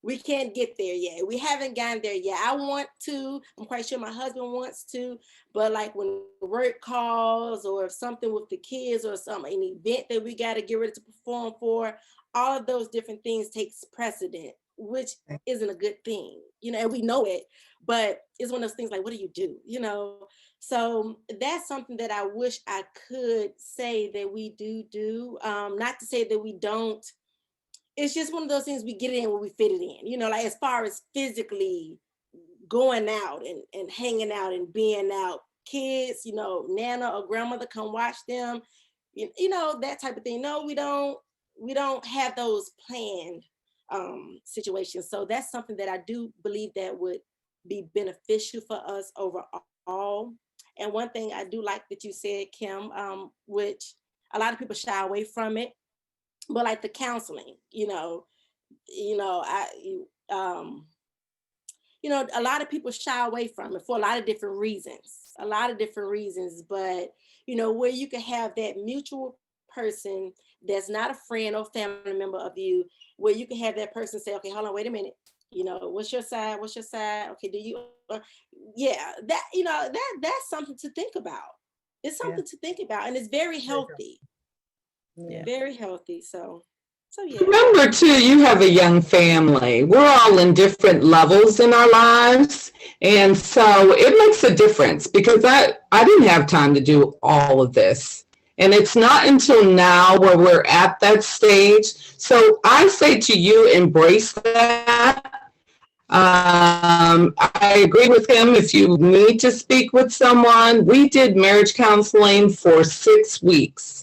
We can't get there yet. We haven't gotten there yet. I want to, I'm quite sure my husband wants to, but like when work calls, or if something with the kids, or an event that we got to get ready to perform for, all of those different things takes precedent, which isn't a good thing, and we know it, but it's one of those things like, what do you do, So that's something that I wish I could say that we do. Not to say that we don't it's just one of those things, we get it in when we fit it in, you know, like as far as physically going out and hanging out and being out, kids, you know, Nana or grandmother come watch them, you know, that type of thing. No, we don't have those planned situations. So that's something that I do believe that would be beneficial for us overall. And one thing I do like that you said, Kim, which a lot of people shy away from it, but like the counseling, you know, a lot of people shy away from it for a lot of different reasons, but, you know, where you can have that mutual person that's not a friend or family member of you, where you can have that person say, okay, hold on, wait a minute. You know, what's your side? Okay, do you, yeah, that, you know, that's something to think about. It's something to think about, and it's very healthy. Yeah. Very healthy. So yeah. Remember too, you have a young family. We're all in different levels in our lives. And so it makes a difference, because I didn't have time to do all of this. And it's not until now where we're at that stage. So I say to you, embrace that. I agree with him. If you need to speak with someone, we did marriage counseling for 6 weeks.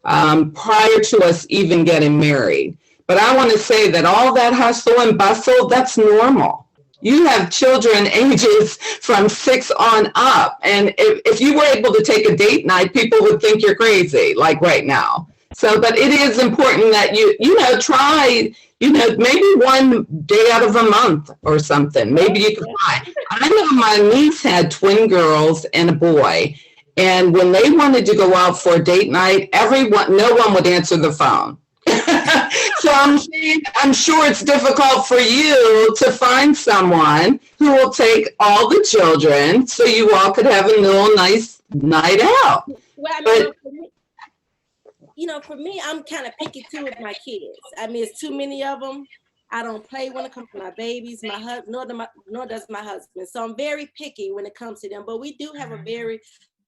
Prior to us even getting married. But I want to say that all that hustle and bustle, that's normal. You have children ages from 6 on up. And if you were able to take a date night, people would think you're crazy, like right now. So, but it is important that you know, try, you know, maybe one day out of a month or something. Maybe you can try. I know my niece had twin girls and a boy. And when they wanted to go out for a date night, no one would answer the phone. So I'm sure it's difficult for you to find someone who will take all the children so you all could have a little nice night out. Well, I mean, for me, I'm kind of picky too with my kids. I mean, it's too many of them. I don't play when it comes to my babies, my husband, nor does my husband. So I'm very picky when it comes to them. But we do have a very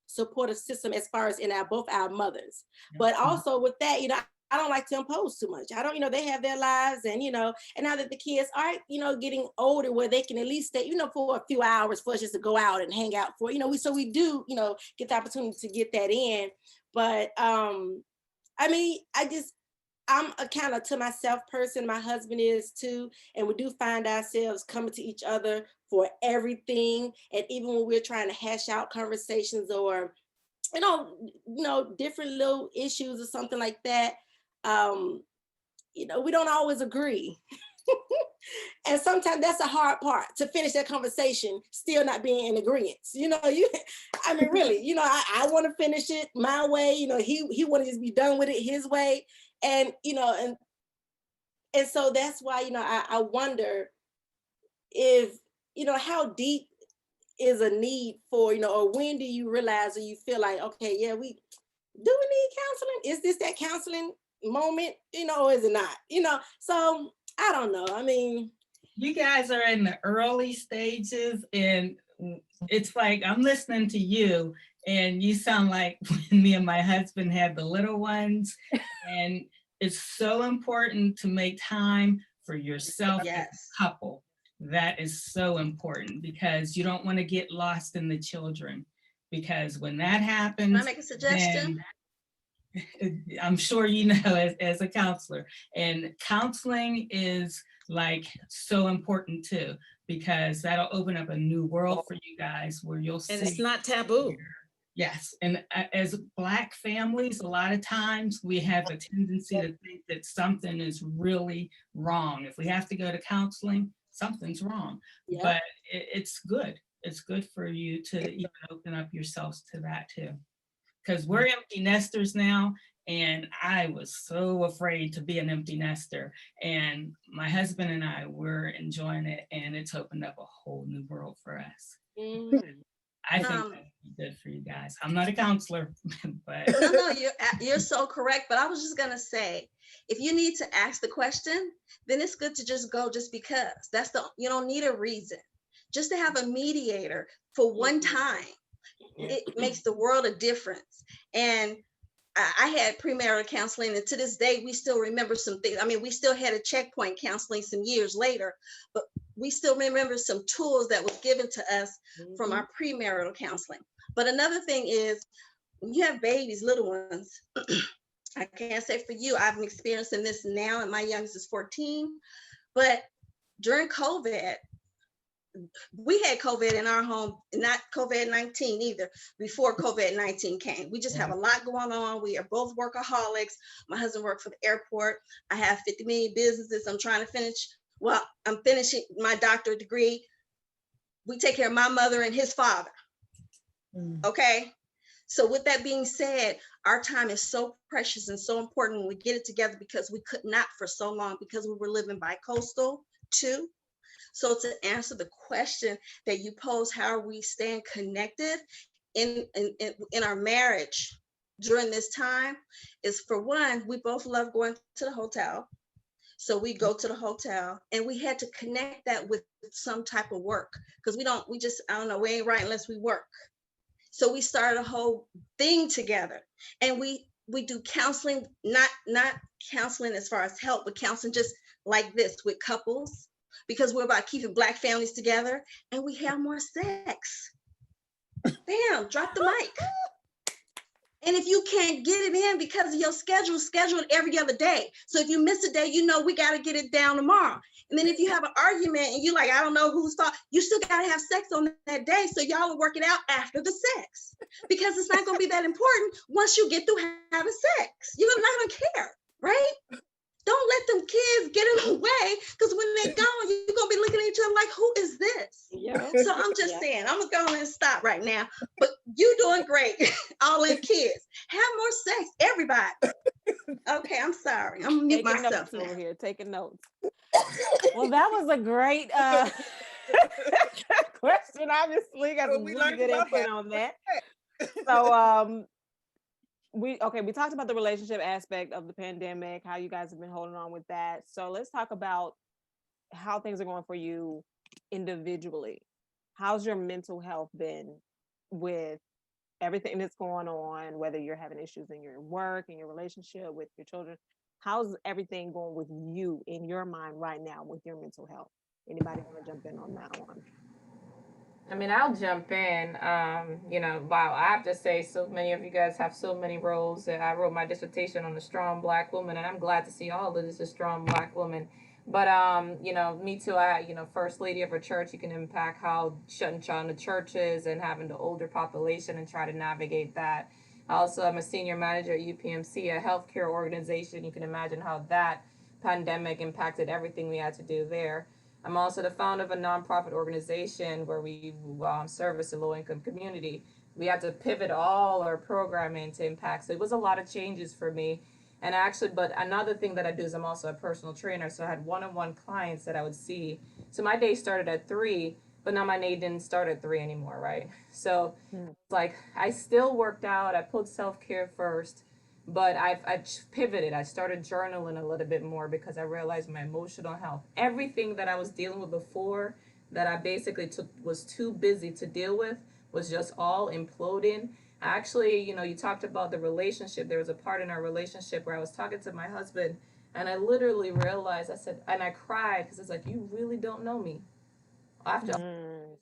supportive system as far as in both our mothers. But also with that, you know, I don't like to impose too much. I don't, you know, they have their lives, and, you know, and now that the kids are, you know, getting older, where they can at least stay, you know, for a few hours for us just to go out and hang out for, you know, we do, you know, get the opportunity to get that in. But I mean, I'm a kind of to myself person. My husband is too. And we do find ourselves coming to each other for everything. And even when we're trying to hash out conversations or, you know, different little issues or something like that, you know, we don't always agree. And sometimes that's a hard part, to finish that conversation, still not being in agreement. You know, I mean, really, you know, I want to finish it my way. You know, he wanted to be done with it his way. And, you know, and so that's why, you know, I wonder if, you know, how deep is a need for, you know, or when do you realize, or you feel like, okay, yeah, we need counseling? Is this that counseling moment, you know, or is it not? You know, so I don't know. I mean, you guys are in the early stages, and it's like I'm listening to you, and you sound like when me and my husband had the little ones. And it's so important to make time for yourself as a couple. That is so important, because you don't want to get lost in the children, because when that happens, can I make a suggestion? I'm sure you know, as a counselor, and counseling is like so important too, because that'll open up a new world for you guys where you'll see. And it's not taboo. Yes, and as Black families, a lot of times we have a tendency to think that something is really wrong. If we have to go to counseling, something's wrong. Yeah. But it's good. It's good for you to even open up yourselves to that too. Because we're empty nesters now, and I was so afraid to be an empty nester. And my husband and I were enjoying it, and it's opened up a whole new world for us. Mm-hmm. I think that'd be good for you guys. I'm not a counselor, but no, you're so correct. But I was just gonna say, if you need to ask the question, then it's good to just go just because. You don't need a reason. Just to have a mediator for one time, it makes the world a difference. And I had premarital counseling, and to this day, we still remember some things. I mean, we still had a checkpoint counseling some years later, but we still remember some tools that was given to us from our premarital counseling. But another thing is, when you have babies, little ones, I can't say for you, I'm experiencing this now, and my youngest is 14, but during COVID, we had COVID in our home, not COVID-19 either, before COVID-19 came. We just have a lot going on. We are both workaholics. My husband worked for the airport. I have 50 million businesses I'm trying to finish. Well, I'm finishing my doctorate degree. We take care of my mother and his father. Okay. So with that being said, our time is so precious and so important when we get it together, because we could not for so long, because we were living bi-coastal too. So to answer the question that you pose, how are we staying connected in our marriage during this time, is, for one, we both love going to the hotel. So we go to the hotel, and we had to connect that with some type of work, because I don't know, we ain't right unless we work. So we started a whole thing together, and we do counseling, not counseling as far as help, but counseling just like this with couples, because we're about keeping Black families together, and we have more sex. Bam, drop the mic. And if you can't get it in because of your schedule, schedule it every other day. So if you miss a day, we got to get it down tomorrow. And then if you have an argument and you like, I don't know whose fault, you still got to have sex on that day. So y'all will work it out after the sex, because it's not going to be that important once you get through having sex. You're not going to care, right? Don't let them kids get in the way, because when they're gone, you're going to be looking at each other like, who is this? Yeah. So I'm just saying, I'm going to go and stop right now. But you doing great, all in kids. Have more sex, everybody. Okay, I'm sorry. I'm going to mute Taking myself notes now. over here, taking notes. Well, that was a great question. Obviously, got some really good input on that. So, we talked about the relationship aspect of the pandemic, how you guys have been holding on with that. So let's talk about how things are going for you individually. How's your mental health been with everything that's going on, whether you're having issues in your work, in your relationship with your children? How's everything going with you in your mind right now with your mental health? Anybody want to jump in on that one? I mean, I'll jump in. Wow, I have to say, so many of you guys have so many roles. I wrote my dissertation on a strong Black woman, and I'm glad to see all of this a strong Black woman. But me too. First lady of a church, you can impact how shutting down the churches and having the older population and try to navigate that. Also, I'm a senior manager at UPMC, a healthcare organization. You can imagine how that pandemic impacted everything we had to do there. I'm also the founder of a nonprofit organization where we service the low-income community. We had to pivot all our programming to impact. So it was a lot of changes for me. And but another thing that I do is I'm also a personal trainer. So I had one-on-one clients that I would see. So my day started at 3, but now my day didn't start at 3 anymore, right? So it's like I still worked out. I put self-care first. But I pivoted. I started journaling a little bit more because I realized my emotional health, everything that I was dealing with before that I basically was too busy to deal with, was just all imploding. Actually, you talked about the relationship. There was a part in our relationship where I was talking to my husband, and I literally realized, I cried, because it's like, you really don't know me. After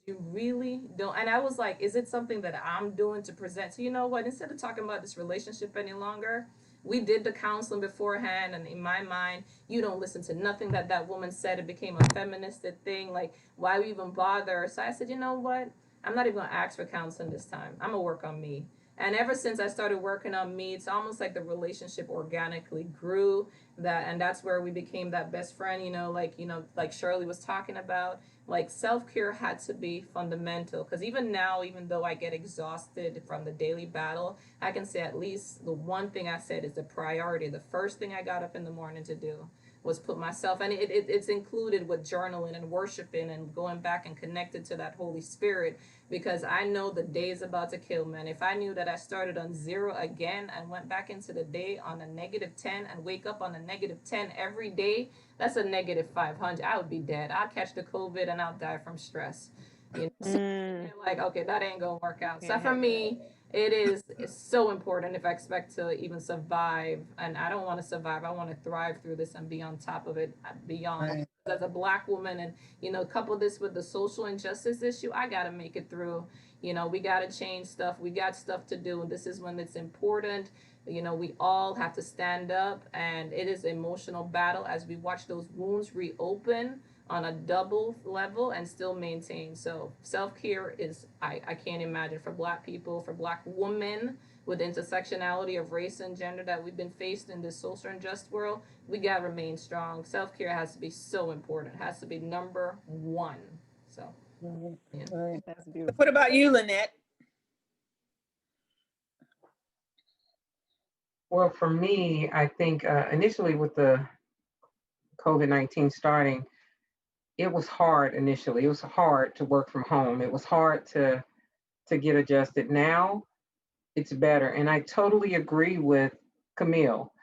you really don't. And I was like, is it something that I'm doing to present? So you know what, instead of talking about this relationship any longer, we did the counseling beforehand, and in my mind, you don't listen to nothing that woman said. It became a feministic thing, like, why we even bother? So I said, you know what, I'm not even gonna ask for counseling this time. I'm gonna work on me. And ever since I started working on me, it's almost like the relationship organically grew, and that's where we became that best friend, like Shirley was talking about. Like, self-care had to be fundamental, because even now, even though I get exhausted from the daily battle, I can say at least the one thing I said is the priority. The first thing I got up in the morning to do was put myself, and it's included with journaling and worshiping and going back and connected to that Holy Spirit, because I know the day is about to kill, man. If I knew that I started on 0 again and went back into the day on a -10 and wake up on a -10 every day, that's a -500. I would be dead. I'll catch the COVID and I'll die from stress. So like, okay, that ain't gonna work out. So for me, it is so important if I expect to even survive. And I don't want to survive. I want to thrive through this and be on top of it beyond. Right. As a Black woman, and couple this with the social injustice issue, I got to make it through. We got to change stuff. We got stuff to do. This is when it's important. We all have to stand up, and it is an emotional battle as we watch those wounds reopen on a double level and still maintain. So self-care is, I can't imagine, for Black people, for Black women, with intersectionality of race and gender that we've been faced in this social unjust world, we gotta remain strong. Self-care has to be so important. It has to be number one. So yeah. Right. That's beautiful. What about you, Lynette? Well, for me, I think initially with the COVID-19 starting, it was hard initially. It was hard to work from home. It was hard to get adjusted. Now it's better. And I totally agree with Camille.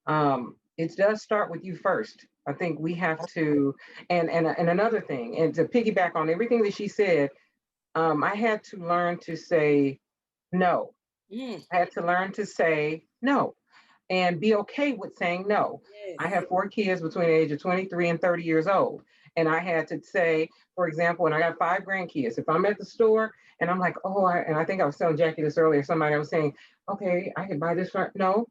It does start with you first. I think we have to, and another thing, and to piggyback on everything that she said, I had to learn to say no. I had to learn to say no and be okay with saying no. Yes. I have 4 kids between the age of 23 and 30 years old. And I had to say, for example, and I got 5 grandkids, if I'm at the store and I'm like, and I think I was telling Jackie this earlier, somebody was saying, okay, I can buy this. No,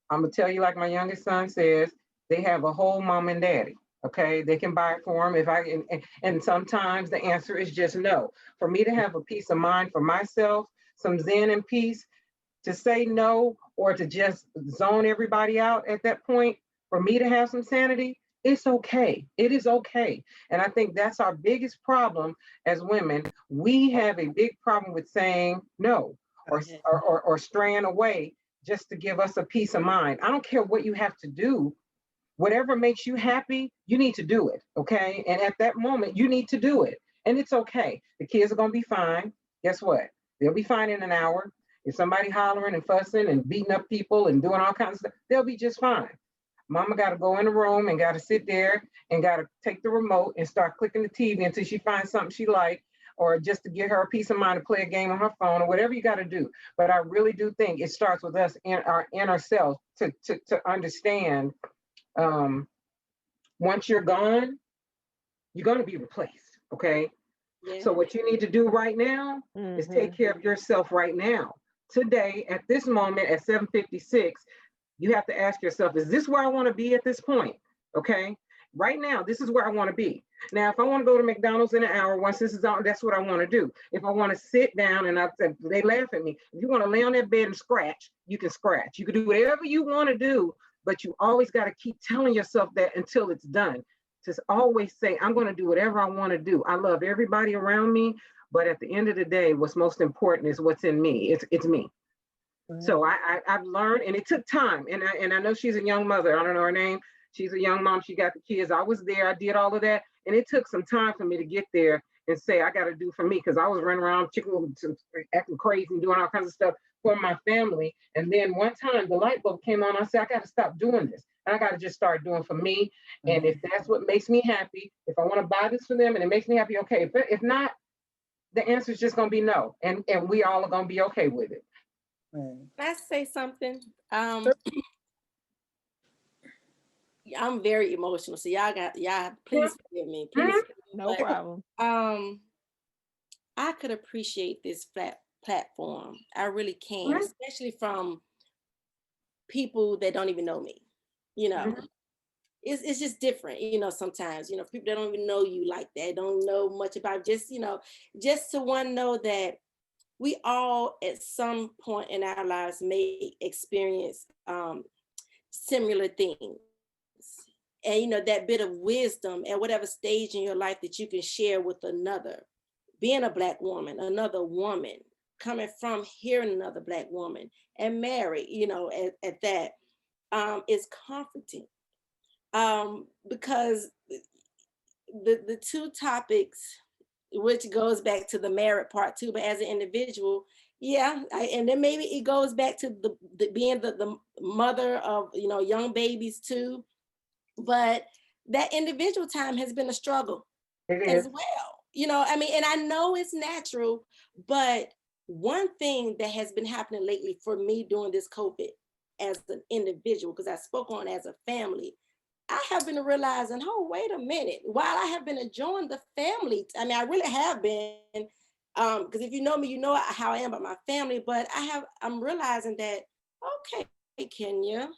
I'm gonna tell you, like my youngest son says, they have a whole mom and daddy. Okay, they can buy it for them. And sometimes the answer is just no. For me to have a peace of mind for myself, some zen and peace, to say no or to just zone everybody out at that point, for me to have some sanity, it's okay. It is okay. And I think that's our biggest problem as women. We have a big problem with saying no or straying away just to give us a peace of mind. I don't care what you have to do. Whatever makes you happy, you need to do it, okay? And at that moment, you need to do it. And it's okay. The kids are gonna be fine. Guess what? They'll be fine in an hour. If somebody hollering and fussing and beating up people and doing all kinds of stuff, they'll be just fine. Mama got to go in the room and got to sit there and got to take the remote and start clicking the TV until she finds something she likes, or just to get her a peace of mind to play a game on her phone or whatever you got to do. But I really do think it starts with us in our inner self to understand once you're gone, you're going to be replaced. Okay. Yeah. So what you need to do right now is take care of yourself right now. Today, at this moment, at 7:56, you have to ask yourself, is this where I want to be at this point? Okay. Right now, this is where I want to be. Now, if I want to go to McDonald's in an hour, once this is on, that's what I want to do. If I want to sit down and they laugh at me, if you want to lay on that bed and scratch, you can scratch. You can do whatever you want to do, but you always got to keep telling yourself that until it's done. Just always say, I'm going to do whatever I want to do. I love everybody around me, but at the end of the day, what's most important is what's in me. It's me. So I've learned, and it took time. And I know she's a young mother. I don't know her name. She's a young mom. She got the kids. I was there. I did all of that. And it took some time for me to get there and say, I got to do for me, because I was running around acting crazy and doing all kinds of stuff for my family. And then one time the light bulb came on. I said, I got to stop doing this. I got to just start doing for me. And if that's what makes me happy, if I want to buy this for them and it makes me happy, okay. If not, the answer is just going to be no. And we all are going to be okay with it. Can I say something? I'm very emotional, so y'all please forgive me. Please forgive me. No problem. I could appreciate this platform. I really can, especially from people that don't even know me. It's just different, sometimes, people that don't even know you like that, don't know much about, just to know that we all at some point in our lives may experience similar things. And that bit of wisdom at whatever stage in your life that you can share with another. Being a Black woman, another woman, coming from hearing another Black woman and married, at that, is comforting. Because the two topics, which goes back to the married part too, but as an individual, and then maybe it goes back to the being the mother of young babies too. But that individual time has been a struggle as well. And I know it's natural, but one thing that has been happening lately for me during this COVID as an individual, because I spoke on as a family, I have been realizing, oh, wait a minute, while I have been enjoying the family, I mean, I really have been, because if you know me, you know how I am about my family, but I'm realizing that, okay, Kenya,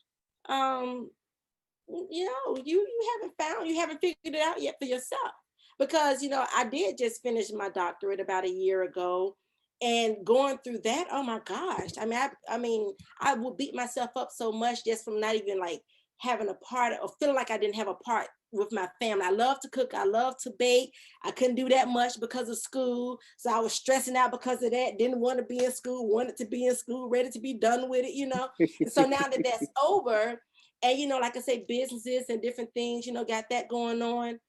you know, you haven't figured it out yet for yourself. Because, you know, I did just finish my doctorate about a year ago, and going through that, oh my gosh. I mean, I would beat myself up so much just from not even like having a part or feeling like I didn't have a part with my family. I love to cook. I love to bake. I couldn't do that much because of school. So I was stressing out because of that. Didn't want to be in school, wanted to be in school, ready to be done with it, you know? And so now that that's over, and, you know, like I say, businesses and different things, you know, got that going on.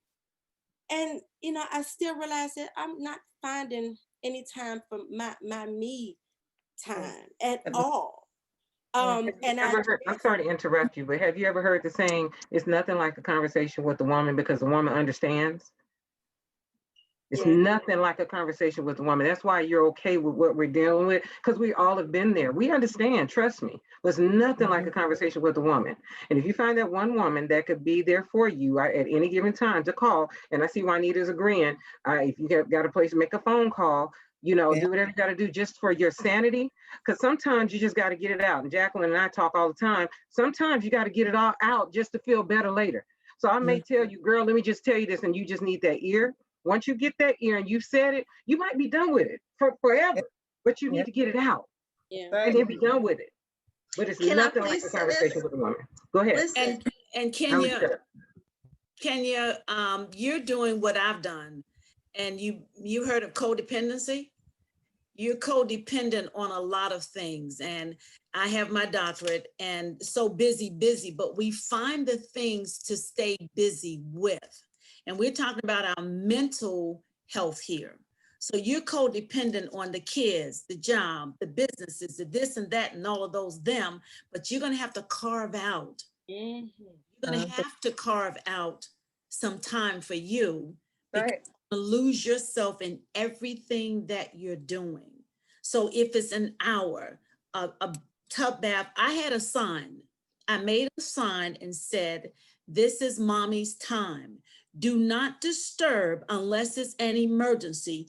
And, you know, I still realize that I'm not finding any time for my me time at all. And I'm sorry to interrupt you, but have you ever heard the saying, it's nothing like a conversation with a woman because the woman understands? It's nothing like a conversation with a woman. That's why you're okay with what we're dealing with, because we all have been there. We understand, trust me. There's nothing like a conversation with a woman. And if you find that one woman that could be there for you at any given time to call, and I see Juanita's agreeing, if you have got a place to make a phone call, you know, do whatever you got to do just for your sanity, because sometimes you just got to get it out. And Jacqueline and I talk all the time. Sometimes you got to get it all out just to feel better later. So I may tell you, girl, let me just tell you this, and you just need that ear. Once you get that ear and you've said it, you might be done with it forever, but you need to get it out and then be done with it. But it's nothing like a conversation with a woman. Go ahead. And Kenya, you're doing what I've done, and you heard of codependency? You're codependent on a lot of things, and I have my doctorate and so busy, but we find the things to stay busy with. And we're talking about our mental health here. So you're codependent on the kids, the job, the businesses, the this and that, and all of those them, but you're gonna have to carve out. You're gonna have to carve out some time for you, because you're gonna lose yourself in everything that you're doing. So if it's an hour, a tub bath, I had a sign. I made a sign and said, this is mommy's time. Do not disturb unless it's an emergency.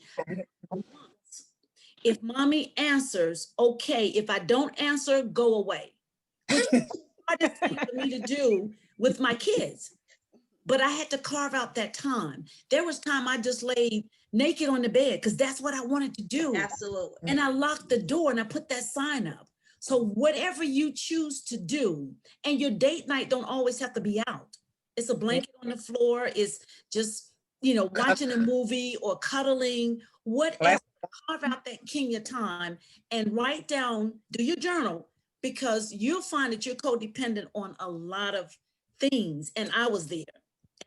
If mommy answers, okay. If I don't answer, go away. Which is the hardest thing for me to do with my kids. But I had to carve out that time. There was time I just laid naked on the bed because that's what I wanted to do. Absolutely. And I locked the door and I put that sign up. So whatever you choose to do, and your date night don't always have to be out. It's a blanket on the floor. It's just, you know, watching a movie or cuddling, whatever. Carve out that Kenya time and write down, do your journal, because you'll find that you're codependent on a lot of things. And I was there,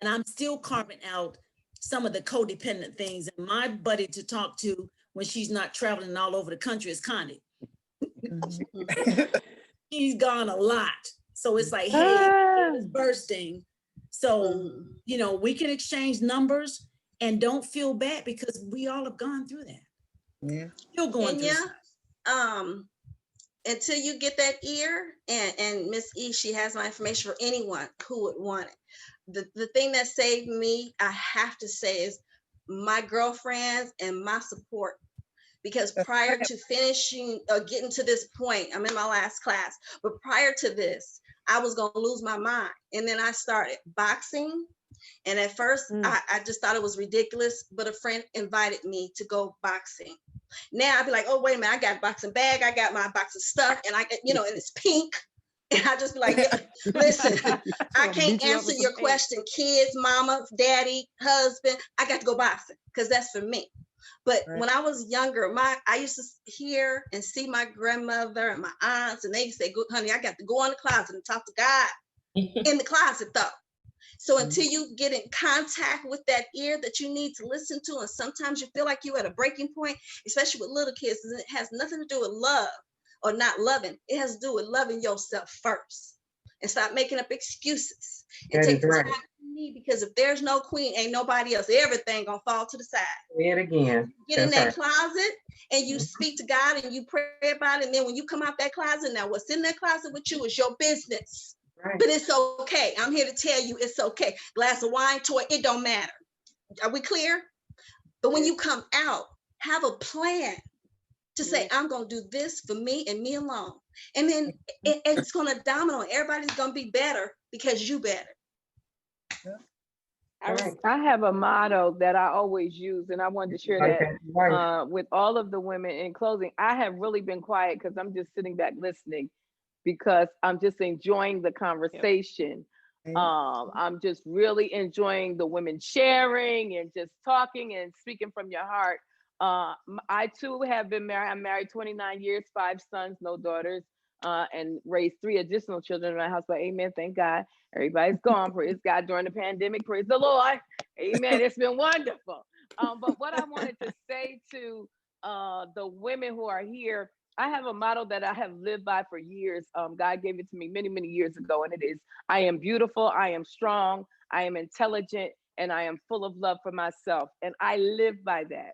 and I'm still carving out some of the codependent things. And my buddy to talk to when she's not traveling all over the country is Connie. She's gone a lot. So it's like, hey, it's bursting. So, you know, we can exchange numbers and don't feel bad because we all have gone through that. Yeah. Still going through until you get that ear, and Miss E, she has my information for anyone who would want it. The thing that saved me, I have to say, is my girlfriends and my support. Because prior to finishing or getting to this point, I'm in my last class, but prior to this, I was going to lose my mind. And then I started boxing. And at first, I just thought it was ridiculous, but a friend invited me to go boxing. Now I'd be like, oh, wait a minute, I got a boxing bag, I got my boxing stuff, and I get, you know, and it's pink. And I just be like, yeah, listen, I can't answer your question, kids, mama, daddy, husband, I got to go boxing because that's for me. But when I was younger, I used to hear and see my grandmother and my aunts, and they used to say, honey, I got to go in the closet and talk to God in the closet though. So until you get in contact with that ear that you need to listen to, and sometimes you feel like you're at a breaking point, especially with little kids, and it has nothing to do with love or not loving. It has to do with loving yourself first and stop making up excuses and take the time you me, because if there's no queen, ain't nobody else. Everything gonna fall to the side. Say it again. Get in That's that closet and you speak to God and you pray about it. And then when you come out that closet, now what's in that closet with you is your business. right. But it's okay. I'm here to tell you it's okay. Glass of wine, toy, it don't matter. Are we clear? But when you come out, have a plan to say, I'm going to do this for me and me alone. And then it's going to domino. Everybody's going to be better because you better. I have a motto that I always use, and I wanted to share that with all of the women. In closing, I have really been quiet because I'm just sitting back listening, because I'm just enjoying the conversation. I'm just really enjoying the women sharing and just talking and speaking from your heart. I too have been married. I'm married 29 years, 5 sons, no daughters, and raised 3 additional children in my house. But amen, thank God. Everybody's gone. Praise God during the pandemic. Praise the Lord. Amen. It's been wonderful. But what I wanted to say to the women who are here, I have a motto that I have lived by for years. God gave it to me many, many years ago, and it is, I am beautiful, I am strong, I am intelligent, and I am full of love for myself. And I live by that.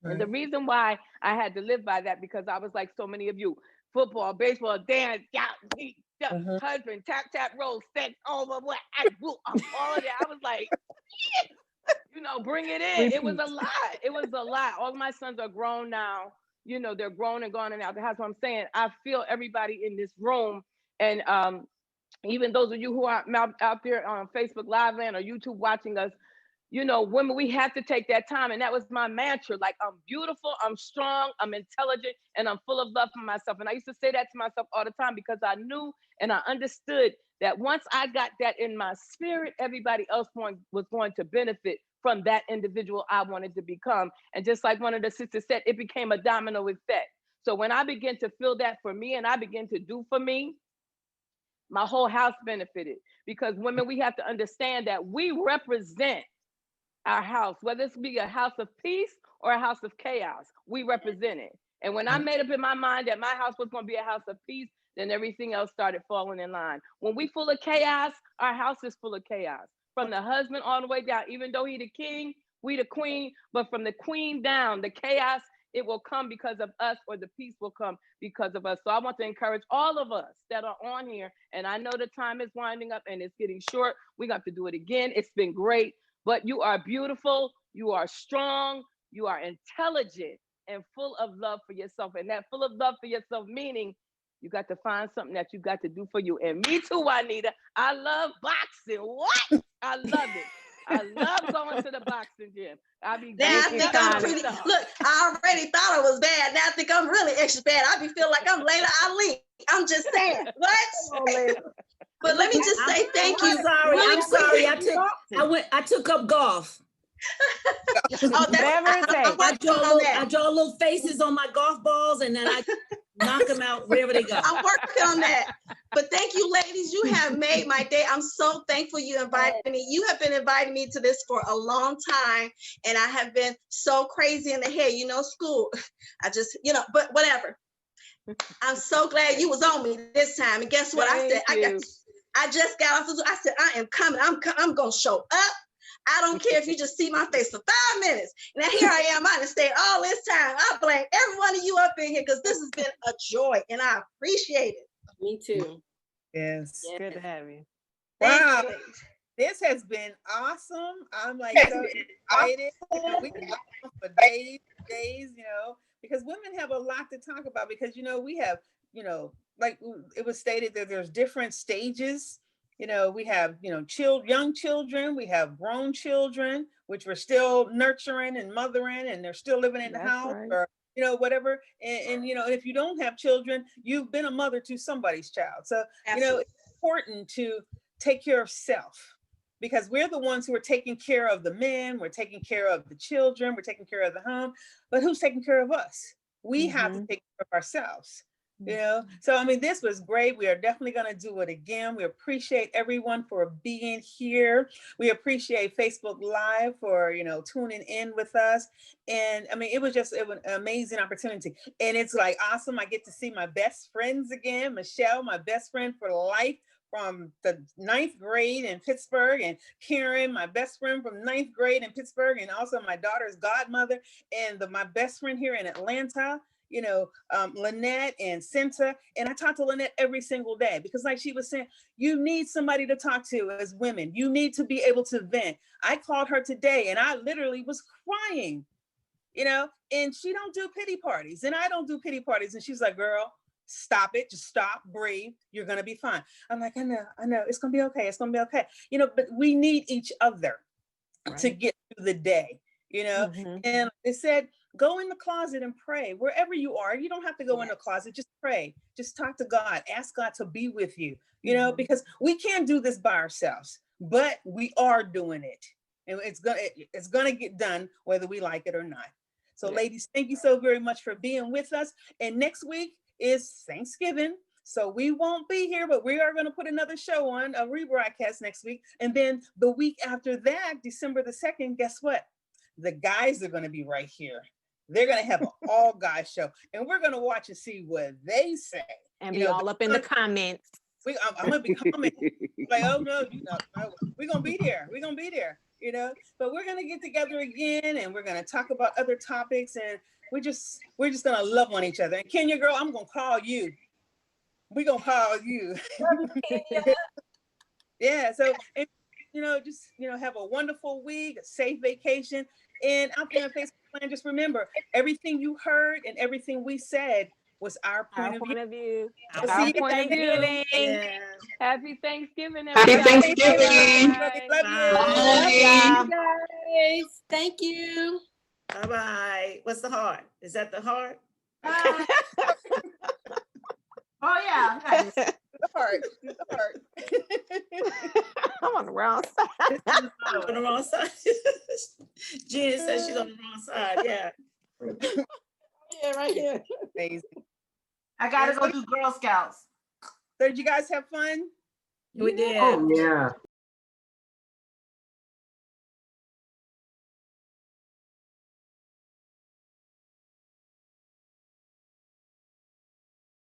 Right. And the reason why I had to live by that, because I was like so many of you, football, baseball, dance, husband, tap, roll, sex, over what, all of that. I was like, bring it in. It was a lot. It was a lot. All my sons are grown now. They're grown and gone and out the house. So I'm saying, I feel everybody in this room, and even those of you who are out there on Facebook Live Land or YouTube watching us, women, we have to take that time. And that was my mantra. Like, I'm beautiful, I'm strong, I'm intelligent, and I'm full of love for myself. And I used to say that to myself all the time, because I knew and I understood that once I got that in my spirit, everybody else was going to benefit from that individual I wanted to become. And just like one of the sisters said, it became a domino effect. So when I began to feel that for me and I began to do for me, my whole house benefited. Because women, we have to understand that we represent our house, whether it's be a house of peace or a house of chaos, we represent it. And when I made up in my mind that my house was going to be a house of peace, then everything else started falling in line. When we full of chaos, our house is full of chaos. From the husband all the way down, even though he the king, we the queen, but from the queen down, the chaos, it will come because of us, or the peace will come because of us. So I want to encourage all of us that are on here, and I know the time is winding up and it's getting short. We got to do it again. It's been great, but you are beautiful, you are strong, you are intelligent, and full of love for yourself. And that full of love for yourself, meaning you got to find something that you got to do for you. And me too, Juanita. I love boxing. What? I love it. I love going to the boxing gym. Now I think I'm pretty. Look, I already thought I was bad. Now I think I'm really extra bad. I be feeling like I'm Layla Ali. I'm just saying. What? But let me just say thank you. I'm sorry. I took up golf. Whatever it takes. I draw little faces on my golf balls, and then I knock them out wherever they go. I'm working on that. But thank you, ladies. You have made my day. I'm so thankful you invited me. You have been inviting me to this for a long time, and I have been so crazy in the head. School. I just, but whatever. I'm so glad you was on me this time. And guess what? I said, I just got off. I said, I am coming. I'm gonna show up. I don't care if you just see my face for 5 minutes. Now here I am. I done stayed all this time. I blame every one of you up in here, because this has been a joy and I appreciate it. Me too. Yes. Good to have you. Wow. This has been awesome. I'm like so excited. We can talk for days, because women have a lot to talk about, because, we have, like it was stated that there's different stages. We have, young children, we have grown children, which we're still nurturing and mothering, and they're still living in the house, right, or, whatever. And if you don't have children, you've been a mother to somebody's child. So, it's important to take care of self, because we're the ones who are taking care of the men, we're taking care of the children, we're taking care of the home, but who's taking care of us? We have to take care of ourselves. So this was great. We are definitely going to do it again. We appreciate everyone for being here. We appreciate Facebook Live for tuning in with us. And it was an amazing opportunity, and it's like awesome. I get to see my best friends again. Michelle, my best friend for life, from the 9th grade in Pittsburgh, and Karen, my best friend from 9th grade in Pittsburgh, and also my daughter's godmother, and my best friend here in Atlanta, Lynette and Cinta. And I talk to Lynette every single day because, like she was saying, you need somebody to talk to as women. You need to be able to vent. I called her today and I literally was crying, and she don't do pity parties and I don't do pity parties. And she's like, girl, stop it. Just stop, breathe. You're going to be fine. I'm like, I know. It's going to be okay. It's going to be okay. But we need each other to get through the day, and they said, go in the closet and pray wherever you are. You don't have to go in the closet. Just pray. Just talk to God. Ask God to be with you, because we can't do this by ourselves, but we are doing it. And it's gonna get done whether we like it or not. So ladies, thank you so very much for being with us. And next week is Thanksgiving. So we won't be here, but we are going to put another show on, a rebroadcast next week. And then the week after that, December the 2nd, guess what? The guys are going to be right here. They're going to have an all guys show, and we're going to watch and see what they say. And be all up in the comments. I'm going to be commenting like, oh no, we're going to be there. We're going to be there, but we're going to get together again, and we're going to talk about other topics, and we're just going to love on each other. And Kenya, girl, I'm going to call you. We're going to call you. Yeah. So, just, have a wonderful week, a safe vacation. And out there on Facebook Land, just remember, everything you heard and everything we said was our point of view. Our point of view. Yeah. Happy Thanksgiving, Happy everybody. Thanksgiving. Love you. Bye. Guys, thank you. Bye-bye. What's the heart? Is that the heart? Oh yeah. Nice. The heart. I'm on the wrong side. On the wrong side. Jen says she's on the wrong side. Yeah. Yeah, right here. Amazing. I gotta go do Girl Scouts. So did you guys have fun? We did. Oh, yeah.